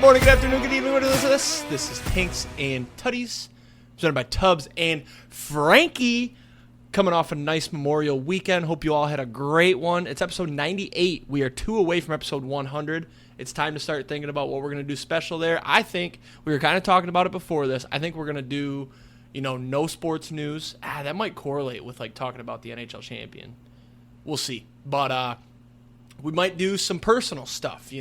morning, good afternoon, good evening. What is this? This is Tanks and Tutties, presented by Tubbs and Frankie. Coming off a nice Memorial weekend. Hope you all had a great one. It's episode 98. We are 2 away from episode 100. It's time to start thinking about what we're going to do special there. I think we were kind of talking about it before this. I think we're going to do, no sports news. That might correlate with talking about the NHL champion. We'll see. But we might do some personal stuff,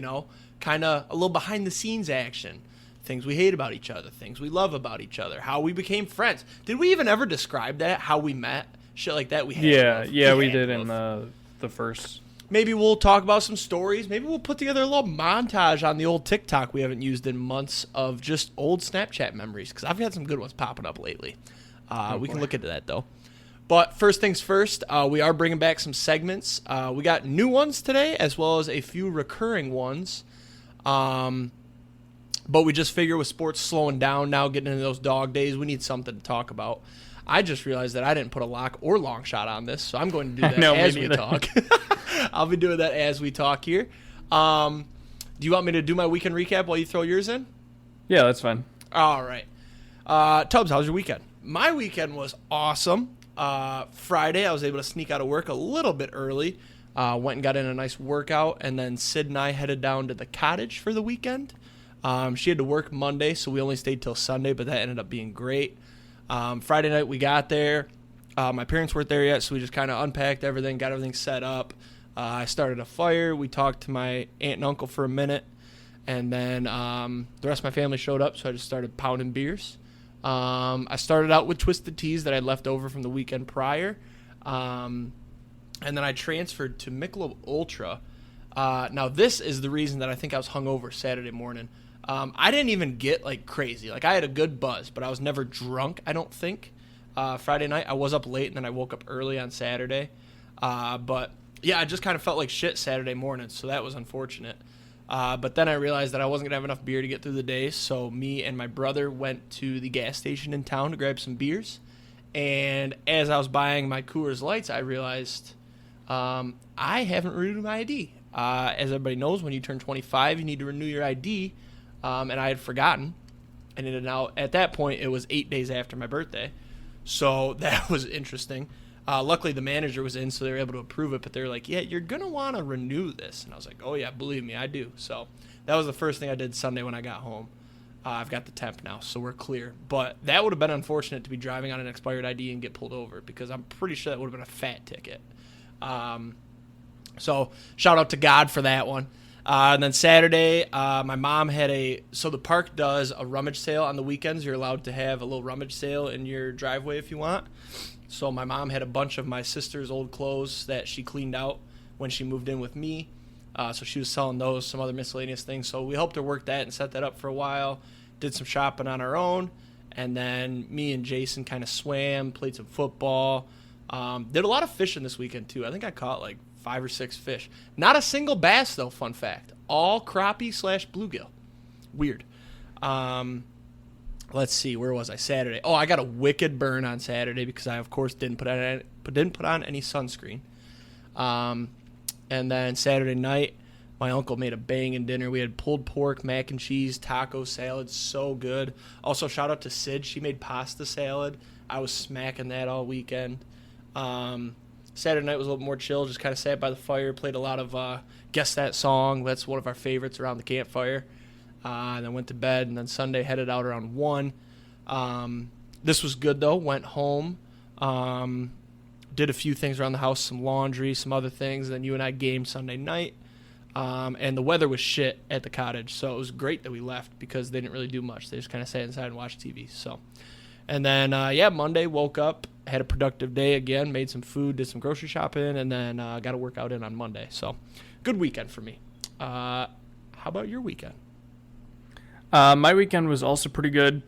kind of a little behind the scenes action. Things we hate about each other, things we love about each other, how we became friends. Did we even ever describe that, how we met? Shit like that we had. Yeah, we did in the first. Maybe we'll talk about some stories. Maybe we'll put together a little montage on the old TikTok we haven't used in months of just old Snapchat memories, because I've had some good ones popping up lately. We can look into that, though. But first things first, we are bringing back some segments. We got new ones today, as well as a few recurring ones. But we just figure with sports slowing down now, getting into those dog days, we need something to talk about. I just realized that I didn't put a lock or long shot on this, so I'm going to do that as we talk. I'll be doing that as we talk here. Do you want me to do my weekend recap while you throw yours in? Yeah, that's fine. All right. Tubbs, how was your weekend? My weekend was awesome. Friday, I was able to sneak out of work a little bit early. Went and got in a nice workout, and then Sid and I headed down to the cottage for the weekend. She had to work Monday, so we only stayed till Sunday, but that ended up being great. Friday night we got there. My parents weren't there yet, so we just kind of unpacked everything, got everything set up. I started a fire. We talked to my aunt and uncle for a minute, and then the rest of my family showed up, so I just started pounding beers. I started out with Twisted Teas that I left over from the weekend prior, and then I transferred to Michelob Ultra. Now, this is the reason that I think I was hungover Saturday morning. I didn't even get crazy. I had a good buzz, but I was never drunk, I don't think. Friday night, I was up late, and then I woke up early on Saturday. But, yeah, I just kind of felt like shit Saturday morning, so that was unfortunate. But then I realized that I wasn't going to have enough beer to get through the day, so me and my brother went to the gas station in town to grab some beers. And as I was buying my Coors Lights, I realized I haven't renewed my ID. As everybody knows, when you turn 25, you need to renew your ID. And I had forgotten. And now at that point, it was 8 days after my birthday. So that was interesting. Luckily, the manager was in, so they were able to approve it. But they were like, yeah, you're going to want to renew this. And I was like, oh, yeah, believe me, I do. So that was the first thing I did Sunday when I got home. I've got the temp now, so we're clear. But that would have been unfortunate to be driving on an expired ID and get pulled over, because I'm pretty sure that would have been a fat ticket. So shout out to God for that one. And then Saturday, my mom had so the park does a rummage sale on the weekends. You're allowed to have a little rummage sale in your driveway if you want. So my mom had a bunch of my sister's old clothes that she cleaned out when she moved in with me. So she was selling those, some other miscellaneous things. So we helped her work that and set that up for a while. Did some shopping on our own. And then me and Jason kind of swam, played some football. Did a lot of fishing this weekend, too. I think I caught 5 or 6 fish. Not a single bass, though, fun fact. All crappie/bluegill. Weird. Let's see, where was I Saturday? Oh, I got a wicked burn on Saturday because I, of course, didn't put on any sunscreen. And then Saturday night, my uncle made a banging dinner. We had pulled pork, mac and cheese, taco salad. So good. Also, shout out to Sid. She made pasta salad. I was smacking that all weekend. Saturday night was a little more chill, just kind of sat by the fire, played a lot of Guess That Song. That's one of our favorites around the campfire. And then went to bed, and then Sunday headed out around 1. This was good, though. Went home, did a few things around the house, some laundry, some other things. And then you and I gamed Sunday night. And the weather was shit at the cottage, so it was great that we left because they didn't really do much. They just kind of sat inside and watched TV. So, and then, Monday, woke up, had a productive day again, made some food, did some grocery shopping, and then got a workout in on Monday. So, good weekend for me. How about your weekend? My weekend was also pretty good.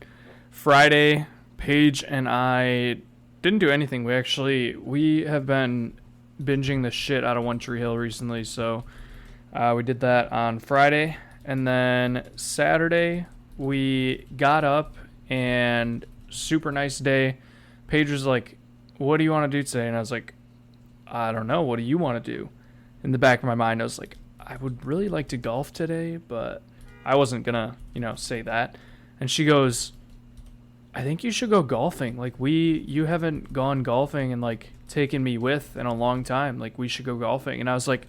Friday, Paige and I didn't do anything. We have been binging the shit out of One Tree Hill recently, so we did that on Friday. And then Saturday, we got up and super nice day. Paige was like, what do you want to do today? And I was like, I don't know. What do you want to do? In the back of my mind, I was like, I would really like to golf today, but I wasn't gonna, say that. And she goes, I think you should go golfing. Like, you haven't gone golfing and, like, taken me with in a long time. Like, we should go golfing. And I was like,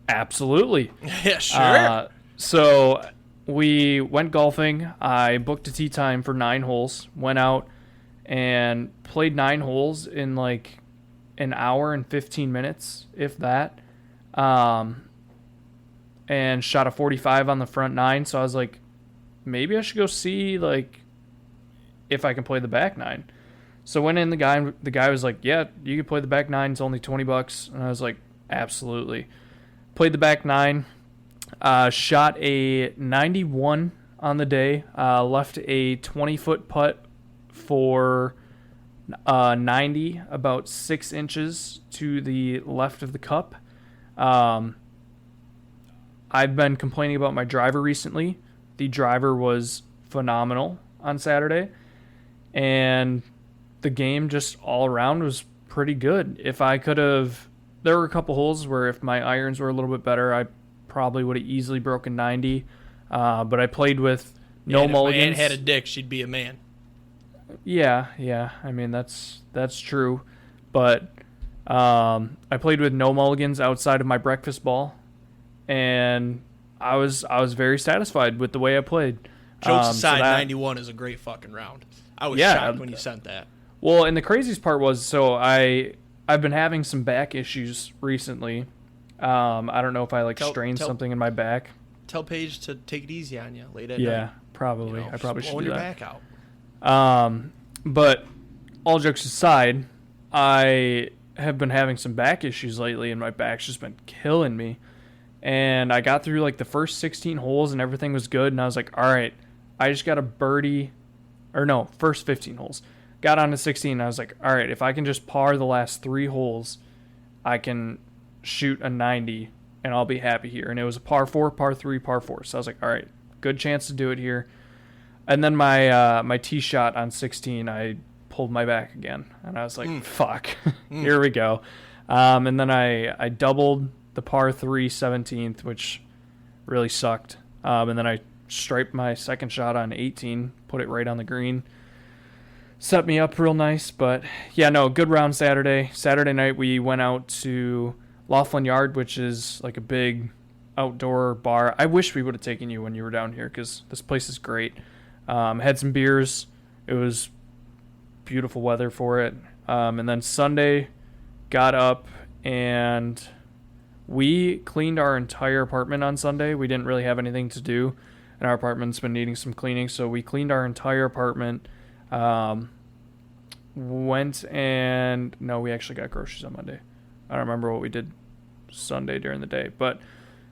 absolutely. Yeah, sure. So we went golfing. I booked a tee time for 9 holes, went out and played 9 holes in, like, an hour and 15 minutes, if that. And shot a 45 on the front 9. So I was like, maybe I should go see, like, if I can play the back 9. So went in, the guy was like, yeah, you can play the back 9. It's only $20. And I was like, absolutely. Played the back 9. Shot a 91 on the day. Left a 20-foot putt for 90, about 6 inches to the left of the cup. I've been complaining about my driver recently. The driver was phenomenal on Saturday. And the game just all around was pretty good. If I could have... There were a couple holes where if my irons were a little bit better, I probably would have easily broken 90. But I played with no mulligans. If my aunt had a dick, she'd be a man. Yeah. I mean, that's true. But I played with no mulligans outside of my breakfast ball. And I was very satisfied with the way I played. Jokes aside, 91 is a great fucking round. I was shocked when you sent that. Well, and the craziest part was, so I've been having some back issues recently. I don't know if I strained something in my back. Tell Paige to take it easy on you late at night. Yeah, probably. I probably should do your that. back out. But all jokes aside, I have been having some back issues lately, and my back's just been killing me. And I got through, like, the first 16 holes, and everything was good. And I was like, all right, I just got a birdie. Or no, first 15 holes. Got on to 16, and I was like, all right, if I can just par the last 3 holes, I can shoot a 90, and I'll be happy here. And it was a par 4, par 3, par 4. So I was like, all right, good chance to do it here. And then my tee shot on 16, I pulled my back again. And I was like, fuck, here we go. And then I doubled the par 3 17th, which really sucked. And then I striped my second shot on 18, put it right on the green. Set me up real nice, but yeah, no, good round Saturday. Saturday night we went out to Laughlin Yard, which is like a big outdoor bar. I wish we would have taken you when you were down here because this place is great. Had some beers. It was beautiful weather for it. And then Sunday got up and we cleaned our entire apartment on Sunday. We didn't really have anything to do, and our apartment's been needing some cleaning, so we cleaned our entire apartment. We actually got groceries on Monday. I don't remember what we did Sunday during the day, but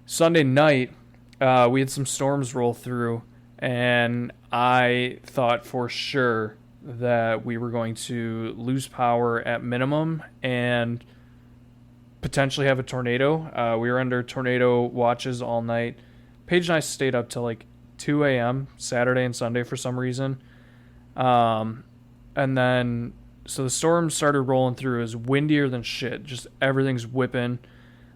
Sunday night, we had some storms roll through, and I thought for sure that we were going to lose power at minimum and potentially have a tornado. We were under tornado watches all night. Paige and I stayed up till like 2 a.m. Saturday and Sunday for some reason. And then, so the storm started rolling through. It was windier than shit. Just everything's whipping.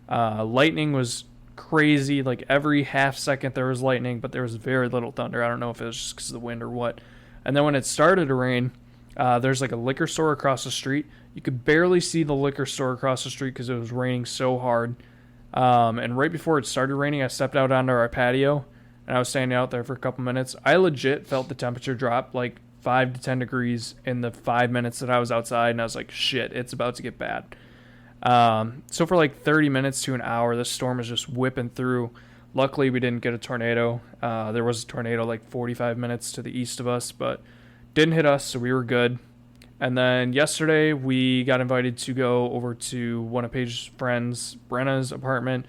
Lightning was crazy. Like every half second there was lightning, but there was very little thunder. I don't know if it was just because of the wind or what. And then when it started to rain, there's like a liquor store across the street. You could barely see the liquor store across the street because it was raining so hard. And right before it started raining, I stepped out onto our patio, and I was standing out there for a couple minutes. I legit felt the temperature drop like 5 to 10 degrees in the 5 minutes that I was outside, and I was like, shit, it's about to get bad. So for like 30 minutes to an hour, the storm was just whipping through. Luckily, we didn't get a tornado. There was a tornado like 45 minutes to the east of us, but didn't hit us, so we were good. And then yesterday, we got invited to go over to one of Paige's friends, Brenna's apartment,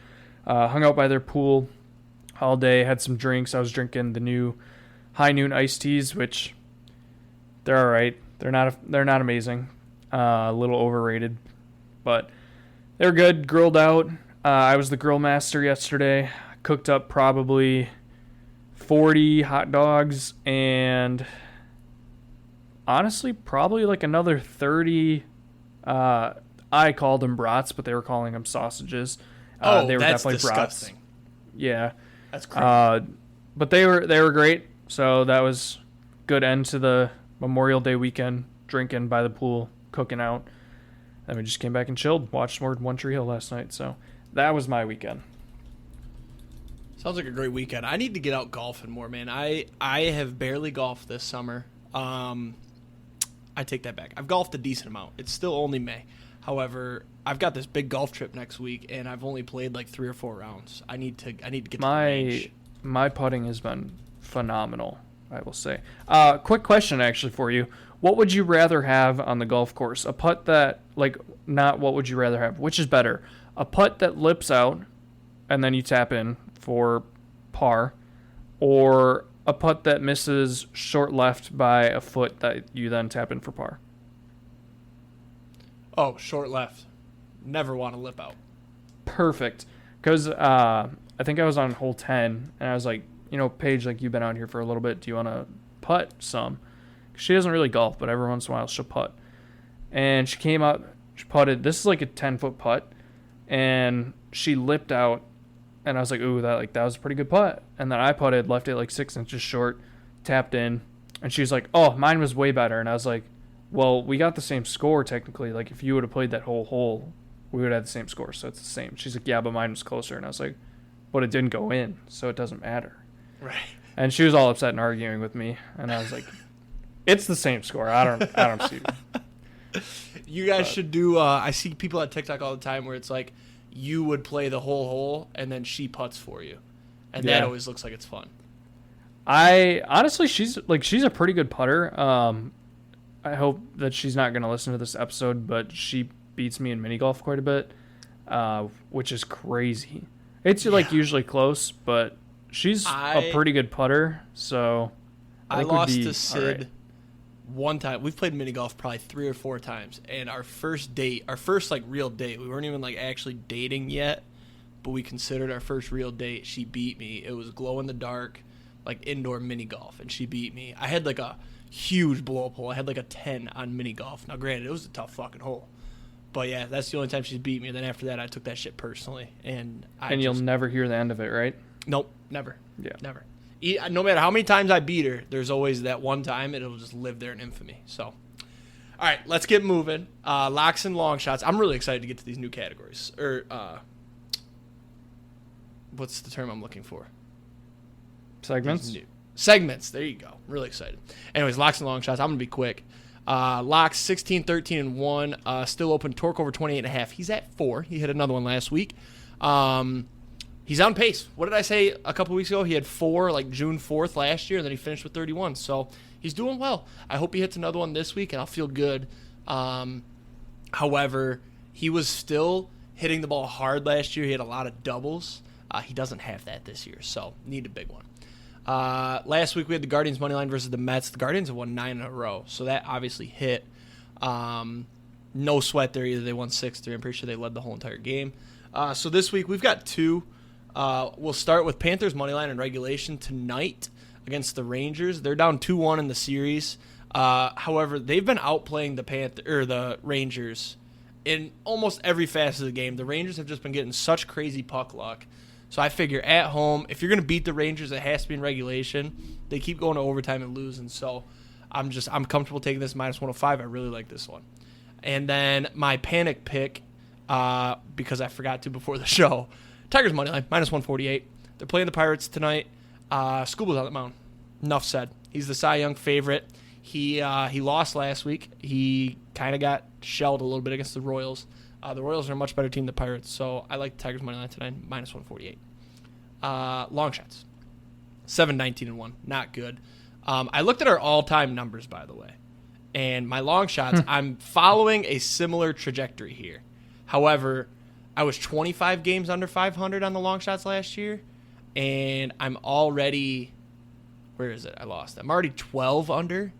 hung out by their pool all day, had some drinks. I was drinking the new High Noon iced teas, which they're all right. They're not amazing. A little overrated, but they're good. Grilled out. I was the grill master yesterday. Cooked up probably 40 hot dogs and honestly probably like another 30. I called them brats, but they were calling them sausages. They were that's definitely disgusting. brats. Yeah. That's crazy. but they were great. So that was good end to the Memorial Day weekend, drinking by the pool, cooking out. Then we just came back and chilled, watched more One Tree Hill last night. So that was my weekend. Sounds like a great weekend. I need to get out golfing more, man. I have barely golfed this summer. I take that back. I've golfed a decent amount. It's still only May. However, I've got this big golf trip next week, and I've only played like 3 or 4 rounds. I need to get to the range. My putting has been phenomenal, I will say. Quick question, actually, for you. What would you rather have on the golf course? A putt that, like, not what would you rather have? Which is better? A putt that lips out, and then you tap in for par, or a putt that misses short left by a foot that you then tap in for par? Oh, short left. Never want to lip out. Perfect. Because I think I was on hole 10, and I was like, Paige, like, you've been out here for a little bit. Do you want to putt some? She doesn't really golf, but every once in a while she'll putt. And she came up, she putted. This is like a 10-foot putt, and she lipped out, and I was like, ooh, that was a pretty good putt. And then I putted, left it like 6 inches short, tapped in, and she was like, oh, mine was way better. And I was like, well, we got the same score technically. Like, if you would have played that whole hole, we would have the same score, so it's the same. She's like, yeah, but mine was closer. And I was like, but it didn't go in, so it doesn't matter. Right. And she was all upset and arguing with me, and I was like, it's the same score. I don't see it. You guys should do. I see people on TikTok all the time where it's like you would play the whole hole and then she putts for you, and that always looks like it's fun. I honestly, she's a pretty good putter. I hope that she's not going to listen to this episode, but she beats me in mini golf quite a bit, which is crazy. It's like usually close, but she's a pretty good putter. So I lost to Sid one time. We've played mini golf probably 3 or 4 times, and our first like real date, we weren't even like actually dating yet, but we considered our first real date. She beat me. It was glow in the dark, like indoor mini golf, and she beat me. I had like a huge blow up hole. I had like a 10 on mini golf. Now, granted, it was a tough fucking hole, but yeah, that's the only time she's beat me. And then after that, I took that shit personally, and you'll never hear the end of it, right? Nope, never. Yeah, never. No matter how many times I beat her, there's always that one time, and it'll just live there in infamy. So, all right, let's get moving. Locks and long shots. I'm really excited to get to these new categories. What's the term I'm looking for? Segments? Segments. There you go. Really excited. Anyways, locks and long shots. I'm going to be quick. Locks 16, 13, and 1. Still open. Torque over 28.5. He's at 4. He hit another one last week. He's on pace. What did I say a couple weeks ago? He had 4 like June 4th last year, and then he finished with 31. So he's doing well. I hope he hits another one this week, and I'll feel good. However, he was still hitting the ball hard last year. He had a lot of doubles. He doesn't have that this year, so need a big one. Last week we had the Guardians money line versus the Mets. The Guardians have won 9 in a row, so that obviously hit. No sweat there either. They won 6-3. I'm pretty sure they led the whole entire game. So this week we've got 2. We'll start with Panthers money line in regulation tonight against the Rangers. They're down 2-1 in the series. However, they've been outplaying the Rangers in almost every facet of the game. The Rangers have just been getting such crazy puck luck. So I figure at home, if you're going to beat the Rangers, it has to be in regulation. They keep going to overtime and losing. So I'm comfortable taking this -105. I really like this one. And then my panic pick, because I forgot to before the show, Tigers money line -148. They're playing the Pirates tonight. Scooble's on the mound. Enough said. He's the Cy Young favorite. He lost last week. He kind of got shelled a little bit against the Royals. The Royals are a much better team than the Pirates, so I like the Tigers money line tonight -148. Long shots 7, 19, and 1. Not good. I looked at our all-time numbers, by the way, and my long shots, I'm following a similar trajectory here. However, I was 25 games under 500 on the long shots last year, and I'm already, where is it? I lost. I'm already 12 under,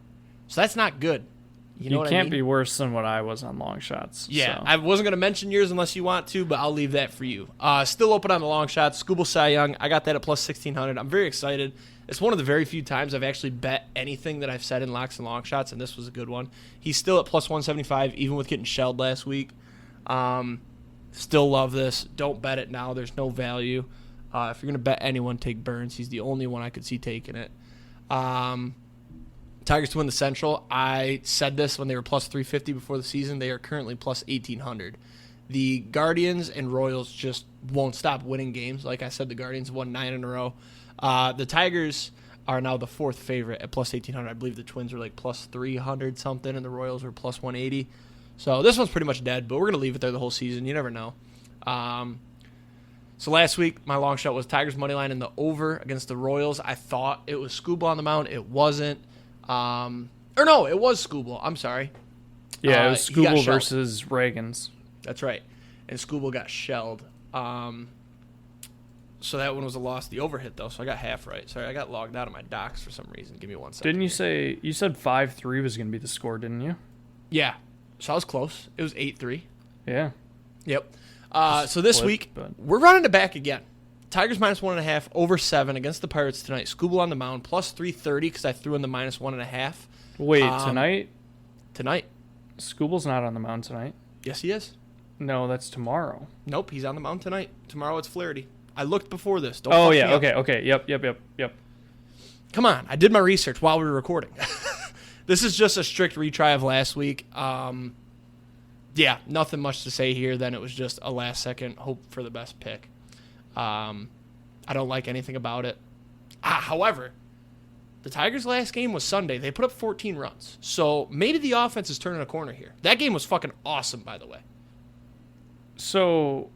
so that's not good. You know what I mean? You can't be worse than what I was on long shots. Yeah, so. I wasn't going to mention yours unless you want to, but I'll leave that for you. Still open on the long shots. Scooble Cy Young, I got that at +1600. I'm very excited. It's one of the very few times I've actually bet anything that I've said in locks and long shots, and this was a good one. He's still at +175, even with getting shelled last week. Still love this. Don't bet it now. There's no value. If you're going to bet anyone, take Burns. He's the only one I could see taking it. Tigers to win the Central. I said this when they were plus 350 before the season. They are currently plus 1,800. The Guardians and Royals just won't stop winning games. Like I said, the Guardians won 9 in a row. The Tigers are now the fourth favorite at plus 1,800. I believe the Twins were like plus 300 something, and the Royals were plus 180. So this one's pretty much dead, but we're going to leave it there the whole season. You never know. So last week, my long shot was Tigers money line in the over against the Royals. I thought it was Skubal on the mound. It wasn't. Or no, it was Skubal. I'm sorry. Yeah, it was Skubal versus Reagans. That's right. And Skubal got shelled. So that one was a loss. The over hit, though, so I got half right. Sorry, I got logged out of my docs for some reason. Give me 1 second. Didn't you say – you said 5-3 was going to be the score, didn't you? Yeah. So I was close. It was 8-3. Yeah. Yep. So this week, we're running it back again. Tigers minus 1.5, over 7 against the Pirates tonight. Skubal on the mound, plus 330 because I threw in the minus 1.5. Wait, tonight? Tonight. Skubal's not on the mound tonight. Yes, he is. No, that's tomorrow. Nope, he's on the mound tonight. Tomorrow it's Flaherty. I looked before this. Don't fuck me up. Okay. Yep. Come on. I did my research while we were recording. This is just a strict retry of last week. Yeah, nothing much to say here. Then it was just a last-second hope for the best pick. I don't like anything about it. However, the Tigers' last game was Sunday. They put up 14 runs. So maybe the offense is turning a corner here. That game was fucking awesome, by the way. So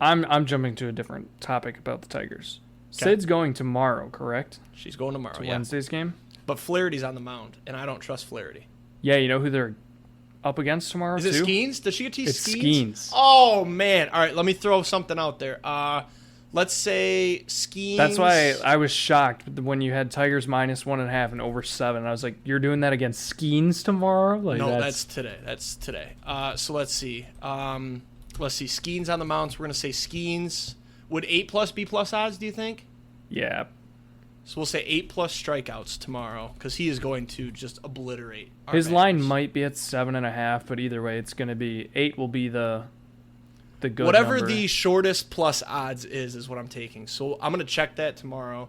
I'm jumping to a different topic about the Tigers. Okay. Sid's going tomorrow, correct? She's going tomorrow, to yeah. Wednesday's game? But Flaherty's on the mound, and I don't trust Flaherty. Yeah, you know who they're up against tomorrow, too? Is it Skeens? Does she get to use Skeens? It's Skeens. Oh, man. All right, let me throw something out there. Let's say Skeens. That's why I was shocked when you had Tigers minus 1.5 and over 7. I was like, you're doing that against Skeens tomorrow? Like, no, that's today. That's today. So let's see. Skeens on the mound. So we're going to say Skeens. Would 8+ be plus odds, do you think? Yeah. So we'll say 8+ strikeouts tomorrow because he is going to just obliterate our His batters. line might be at 7.5, but either way, it's going to be 8 will be the good whatever number. The shortest plus odds is what I'm taking. So I'm going to check that tomorrow,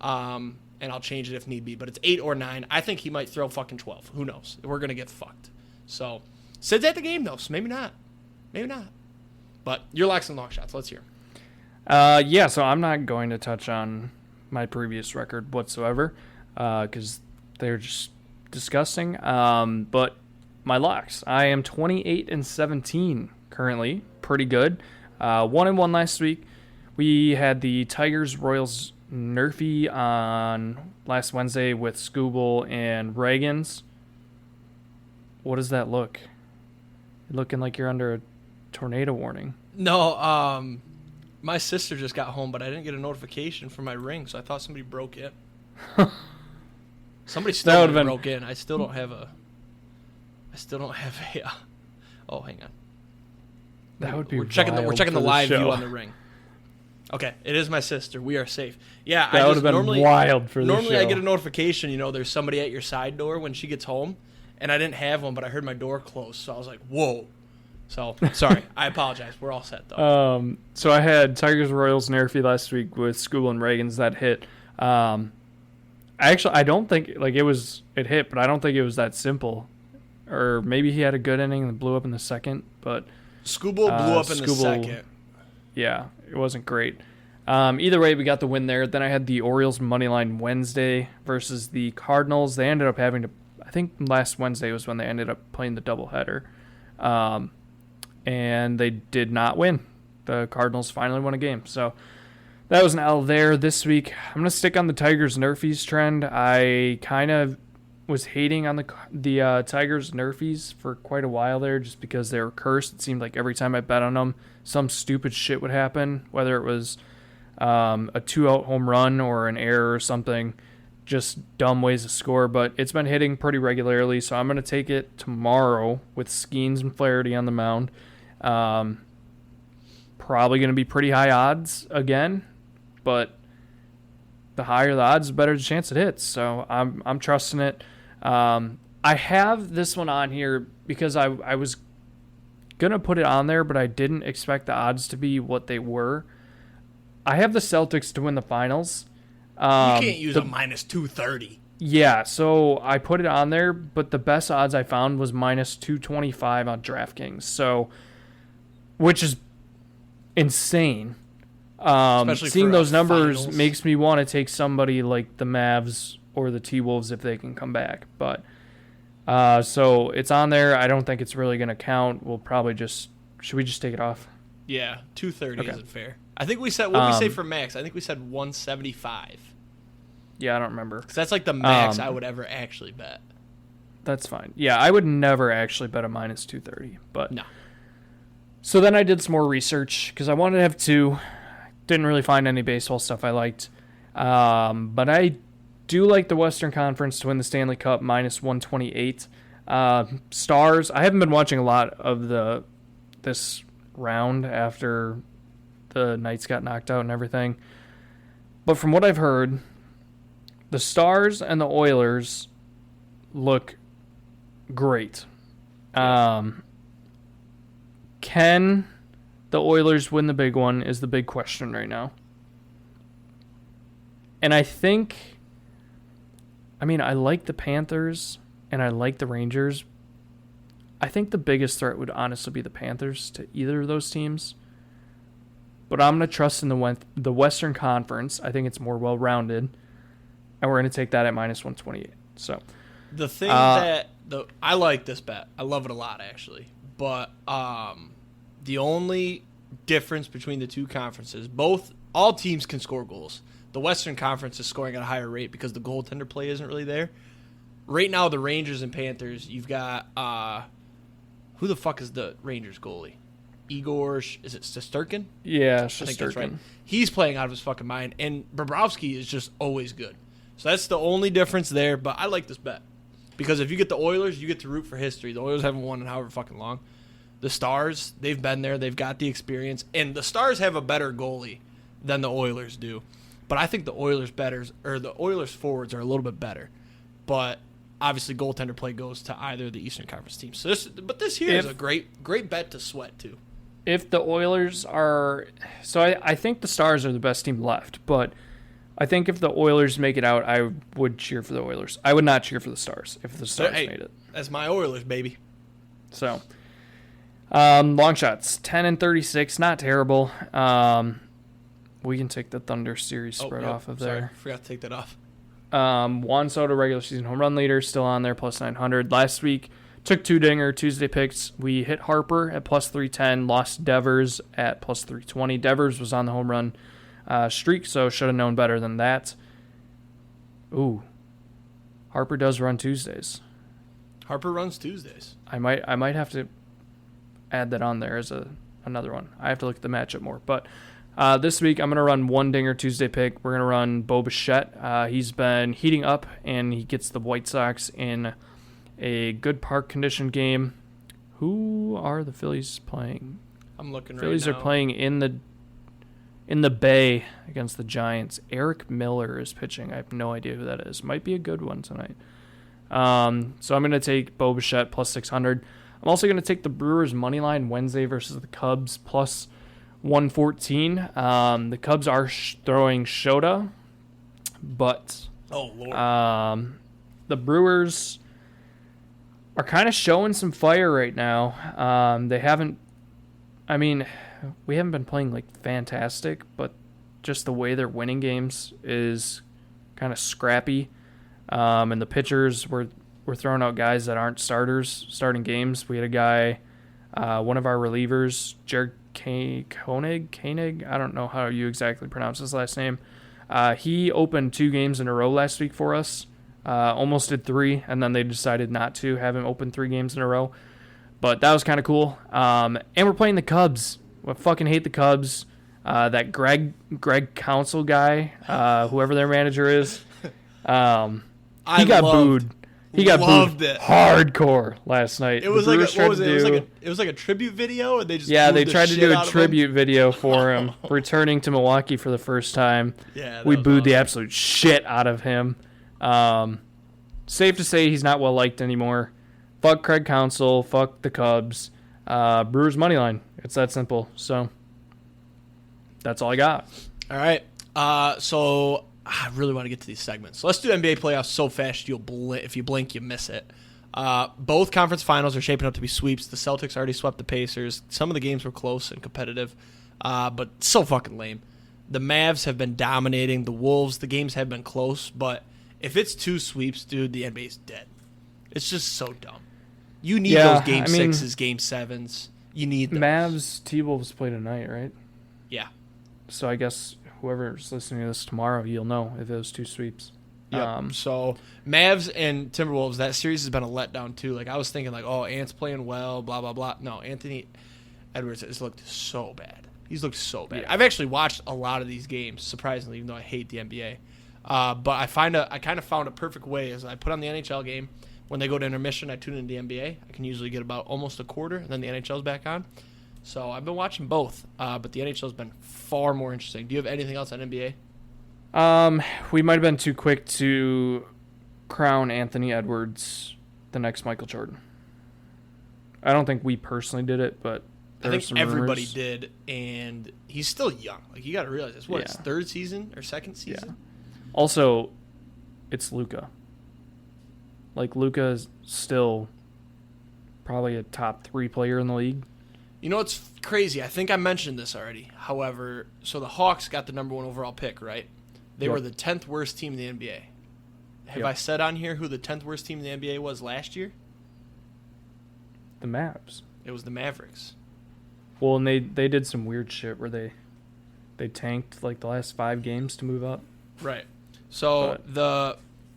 and I'll change it if need be. But it's 8 or 9. I think he might throw fucking 12. Who knows? We're going to get fucked. So Sid's at the game, though, so maybe not. Maybe not. But your locks and long shots. Let's hear. Yeah, so I'm not going to touch on my previous record whatsoever because they're just disgusting. But my locks, I am 28-17 currently, pretty good. 1-1 last week. We had the Tigers Royals Nerfy on last Wednesday with Skubal and Reagans. What does that look? You're looking like you're under a tornado warning. No, my sister just got home, but I didn't get a notification from my Ring, so I thought somebody broke in. Somebody still broke in. I still don't have a. Oh, hang on. That would be. We're checking the live view on the Ring. Okay, it is my sister. We are safe. Yeah, that would have been wild for the show. Normally, I get a notification. There's somebody at your side door when she gets home, and I didn't have one, but I heard my door close, so I was like, "Whoa." So, sorry. I apologize. We're all set, though. So I had Tigers Royals Nerfy last week with Skubal and Reagans that hit. I don't think it hit, but I don't think it was that simple. Or maybe he had a good inning and blew up in the second, but Skubal blew up in the second. Yeah, it wasn't great. Either way, we got the win there. Then I had the Orioles moneyline Wednesday versus the Cardinals. They ended up having to, I think last Wednesday was when they ended up playing the doubleheader. And they did not win. The Cardinals finally won a game. So that was an L there this week. I'm going to stick on the Tigers Nerfies trend. I kind of was hating on the Tigers Nerfies for quite a while there just because they were cursed. It seemed like every time I bet on them, some stupid shit would happen, whether it was a 2-out home run or an error or something. Just dumb ways to score, but it's been hitting pretty regularly, so I'm going to take it tomorrow with Skeens and Flaherty on the mound. Probably going to be pretty high odds again, but the higher the odds, the better the chance it hits. So I'm trusting it. I have this one on here because I was going to put it on there, but I didn't expect the odds to be what they were. I have the Celtics to win the finals. You can't use a minus 230. Yeah, so I put it on there, but the best odds I found was minus 225 on DraftKings. So, which is insane. Seeing those numbers finals makes me want to take somebody like the Mavs or the T-Wolves if they can come back. But so it's on there. I don't think it's really going to count. We'll probably should we just take it off? Yeah, 230 isn't fair. I think we said, what did we say for max? I think we said 175. Yeah, I don't remember. Because that's like the max I would ever actually bet. That's fine. Yeah, I would never actually bet a minus 230. But no. So then I did some more research because I wanted to have two. Didn't really find any baseball stuff I liked. But I do like the Western Conference to win the Stanley Cup, minus 128. Stars, I haven't been watching a lot of this round after the Knights got knocked out and everything. But from what I've heard, the Stars and the Oilers look great. Can the Oilers win the big one is the big question right now. And I like the Panthers and I like the Rangers. I think the biggest threat would honestly be the Panthers to either of those teams. But I'm going to trust in the Western Conference. I think it's more well-rounded. And we're going to take that at minus 128. So the thing I like this bet. I love it a lot, actually. But the only difference between the two conferences, all teams can score goals. The Western Conference is scoring at a higher rate because the goaltender play isn't really there. Right now, the Rangers and Panthers, you've got who the fuck is the Rangers goalie? Igor, is it Shesterkin? Yeah, I think that's Shesterkin. right. He's playing out of his fucking mind, and Bobrovsky is just always good. So that's the only difference there, but I like this bet. Because if you get the Oilers, you get to root for history. The Oilers haven't won in however fucking long. The Stars, they've been there. They've got the experience. And the Stars have a better goalie than the Oilers do. But I think the Oilers forwards are a little bit better. But obviously goaltender play goes to either of the Eastern Conference teams. So this here is a great bet to sweat too. If the Oilers are... So I think the Stars are the best team left, but I think if the Oilers make it out, I would cheer for the Oilers. I would not cheer for the Stars if the Stars made it. That's my Oilers, baby. So, Longshots, 10-36, not terrible. We can take the Thunder series spread off of there. Forgot to take that off. Juan Soto, regular season home run leader, still on there, plus 900. Last week, took two dinger Tuesday picks. We hit Harper at plus 310, lost Devers at plus 320. Devers was on the home run streak, so should have known better than that. Ooh, Harper does run Tuesdays. Harper runs Tuesdays. I might have to add that on there as another one. I have to look at the matchup more. But this week I'm going to run one dinger Tuesday pick. We're going to run Bo Bichette. He's been heating up, and he gets the White Sox in a good park condition game. Who are the Phillies playing? I'm looking right now. Phillies are playing in the Bay against the Giants. Eric Miller is pitching. I have no idea who that is. Might be a good one tonight. So I'm going to take Bo Bichette plus 600. I'm also going to take the Brewers money line Wednesday versus the Cubs plus 114. The Cubs are throwing Shota, but the Brewers are kind of showing some fire right now. We haven't been playing like fantastic, but just the way they're winning games is kind of scrappy. And the pitchers were throwing out guys that aren't starters starting games. We had a guy, one of our relievers, Jared Koenig, I don't know how you exactly pronounce his last name. He opened 2 games in a row last week for us. Almost did 3, and then they decided not to have him open 3 games in a row. But that was kind of cool. And we're playing the Cubs. I fucking hate the Cubs. That Greg Counsell guy, whoever their manager is, he got booed. He got booed hardcore last night. It was It was like a tribute video, and they just they tried to do a tribute video for him returning to Milwaukee for the first time. Yeah, we booed the absolute shit out of him. Safe to say he's not well liked anymore. Fuck Craig Counsell. Fuck the Cubs. Brewers money line. It's that simple. So that's all I got. All right. So I really want to get to these segments. So let's do NBA playoffs so fast if you blink, you miss it. Both conference finals are shaping up to be sweeps. The Celtics already swept the Pacers. Some of the games were close and competitive, but so fucking lame. The Mavs have been dominating. The Wolves, the games have been close, but if it's 2 sweeps, dude, the NBA's dead. It's just so dumb. You need those game 6s, game 7s. You need those. Mavs, T-Wolves play tonight, right? Yeah. So I guess whoever's listening to this tomorrow, you'll know if those 2 sweeps. Yep. So Mavs and Timberwolves, that series has been a letdown too. Like I was thinking, like, oh, Ant's playing well, blah blah blah. No, Anthony Edwards has looked so bad. He's looked so bad. Yeah. I've actually watched a lot of these games, surprisingly, even though I hate the NBA. But I kind of found a perfect way as I put on the NHL game. When they go to intermission, I tune into the NBA. I can usually get about almost a quarter, and then the NHL's back on. So I've been watching both, but the NHL's been far more interesting. Do you have anything else on NBA? We might have been too quick to crown Anthony Edwards the next Michael Jordan. I don't think we personally did it, but I think everybody did, and he's still young. Like, you got to realize this. His 3rd season or 2nd season? Yeah. Also, it's Luka. Like, Luka is still probably a top 3 player in the league. You know what's crazy? I think I mentioned this already. However, so the Hawks got the number 1 overall pick, right? They were the 10th worst team in the NBA. Have I said on here who the 10th worst team in the NBA was last year? The Mavs. It was the Mavericks. Well, and they did some weird shit where they tanked like the last 5 games to move up. Right. So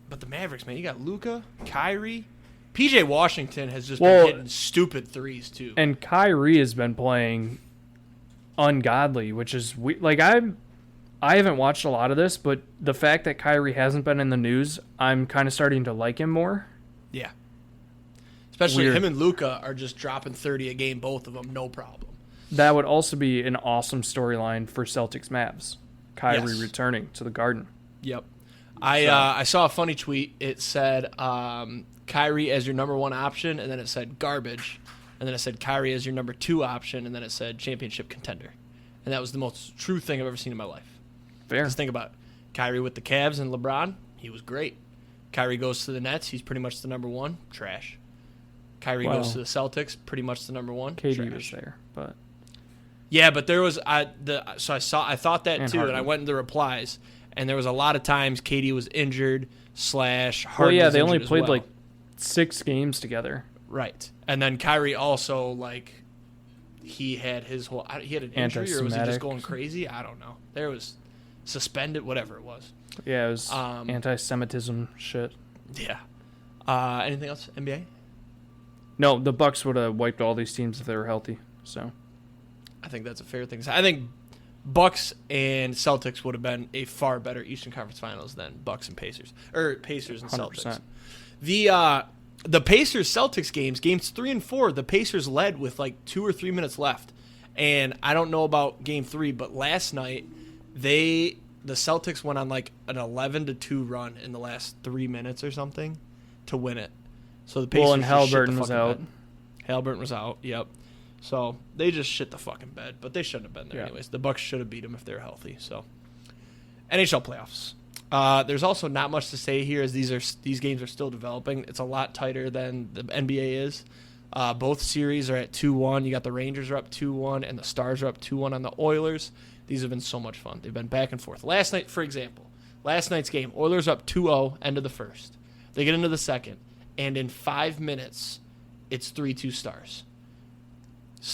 but the Mavericks, man, you got Luka, Kyrie, PJ Washington has just been hitting stupid threes too. And Kyrie has been playing ungodly, which is like I haven't watched a lot of this, but the fact that Kyrie hasn't been in the news, I'm kind of starting to like him more. Yeah. Especially him and Luka are just dropping 30 a game, both of them, no problem. That would also be an awesome storyline for Celtics Mavs. Kyrie returning to the Garden. Yep. I saw a funny tweet. It said Kyrie as your number 1 option, and then it said garbage. And then it said Kyrie as your number 2 option, and then it said championship contender. And that was the most true thing I've ever seen in my life. Fair. Just think about it. Kyrie with the Cavs and LeBron, he was great. Kyrie goes to the Nets, he's pretty much the number 1, trash. Kyrie goes to the Celtics, pretty much the number 1, KD trash. was there, but yeah, but there was I thought that too, and I went into replies, and there was a lot of times KD was injured / Harden. Well, they only played like 6 games together. Right, and then Kyrie also he had an injury, or was he just going crazy? I don't know. There was suspended, whatever it was. Yeah, it was anti-Semitism shit. Yeah. Anything else? NBA? No, the Bucks would have wiped all these teams if they were healthy. So, I think that's a fair thing. I think Bucks and Celtics would have been a far better Eastern Conference Finals than Bucks and Pacers, or Pacers and 100%. Celtics. The Pacers-Celtics games 3 and 4, the Pacers led with like 2 or 3 minutes left. And I don't know about game 3, but last night the Celtics went on like an 11-2 run in the last 3 minutes or something to win it. So the Pacers and Halliburton was out. Halliburton was out, yep. So they just shit the fucking bed, but they shouldn't have been there anyways. The Bucks should have beat them if they were healthy. So NHL playoffs. There's also not much to say here as these games are still developing. It's a lot tighter than the NBA is. Both series are at 2-1. You got the Rangers are up 2-1, and the Stars are up 2-1 on the Oilers. These have been so much fun. They've been back and forth. Last night, for example, last night's game, Oilers up 2-0, end of the first. They get into the second, and in 5 minutes, it's 3-2 Stars.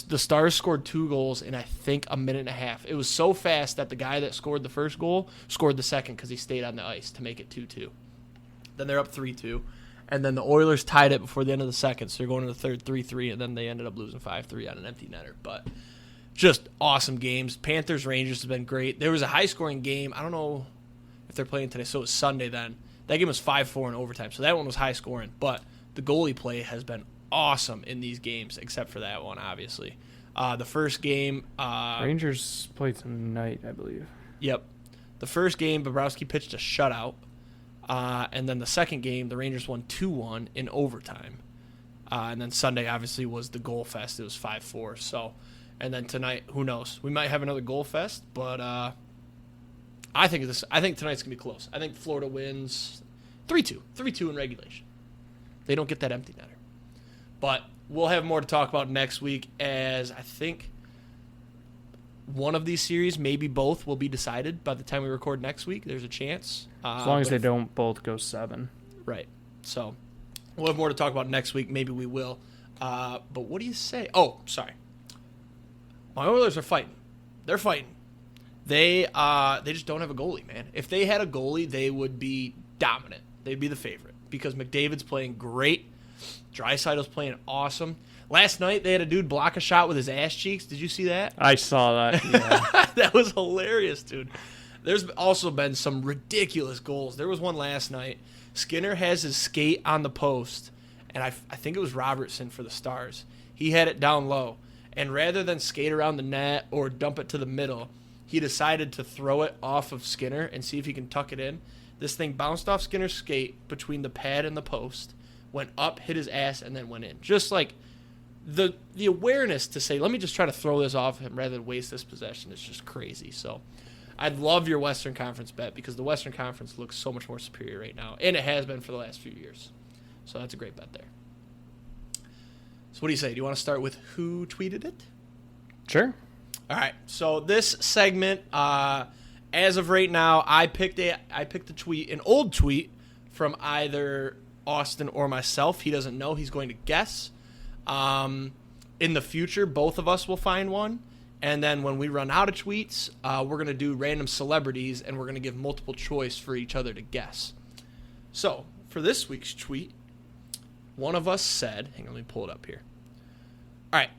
The Stars scored 2 goals in, I think, a minute and a half. It was so fast that the guy that scored the first goal scored the second because he stayed on the ice to make it 2-2. Then they're up 3-2. And then the Oilers tied it before the end of the second, so they're going to the third 3-3, and then they ended up losing 5-3 on an empty netter. But just awesome games. Panthers-Rangers has been great. There was a high-scoring game. I don't know if they're playing today, so it was Sunday then. That game was 5-4 in overtime, so that one was high-scoring. But the goalie play has been awesome in these games, except for that one, obviously. The first game... Rangers played tonight, I believe. Yep. The first game, Bobrovsky pitched a shutout. And then the second game, the Rangers won 2-1 in overtime. And then Sunday, obviously, was the goal fest. It was 5-4. So, and then tonight, who knows? We might have another goal fest, but I think tonight's gonna be close. I think Florida wins 3-2. 3-2 in regulation. They don't get that empty netter. But we'll have more to talk about next week, as I think one of these series, maybe both, will be decided by the time we record next week. There's a chance. As long as they don't both go 7. Right. So we'll have more to talk about next week. Maybe we will. But what do you say? Oh, sorry. My Oilers are fighting. They're fighting. They just don't have a goalie, man. If they had a goalie, they would be dominant. They'd be the favorite because McDavid's playing great. Draisaitl's playing awesome. Last night, they had a dude block a shot with his ass cheeks. Did you see that? I saw that. Yeah. That was hilarious, dude. There's also been some ridiculous goals. There was one last night. Skinner has his skate on the post, and I think it was Robertson for the Stars. He had it down low, and rather than skate around the net or dump it to the middle, he decided to throw it off of Skinner and see if he can tuck it in. This thing bounced off Skinner's skate between the pad and the post, went up, hit his ass, and then went in. Just like the awareness to say, let me just try to throw this off him rather than waste this possession is just crazy. So I'd love your Western Conference bet because the Western Conference looks so much more superior right now, and it has been for the last few years. So that's a great bet there. So what do you say? Do you want to start with who tweeted it? Sure. All right. So this segment, as of right now, I picked a tweet, an old tweet from either Austin or myself. He doesn't know. He's going to guess. In the future, both of us will find one. And then when we run out of tweets, we're going to do random celebrities, and we're going to give multiple choice for each other to guess. So for this week's tweet, one of us said, hang on, let me pull it up here. All right.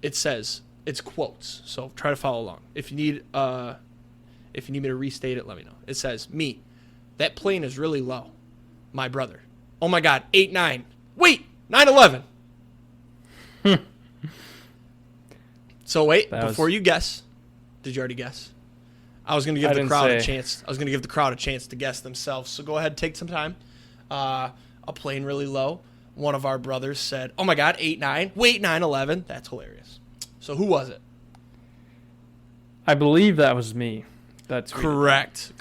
It says, it's quotes, so try to follow along. If you need me to restate it, let me know. It says, me, that plane is really low. My brother. Oh my God, 8-9. Wait, 9-11. So wait, before you guess, did you already guess? I was going to give the crowd a chance. I was going to give the crowd a chance to guess themselves. So go ahead, take some time. A plane really low. One of our brothers said, "Oh my God, 8-9. Wait, 9-11." That's hilarious. So who was it? I believe that was me. That's correct.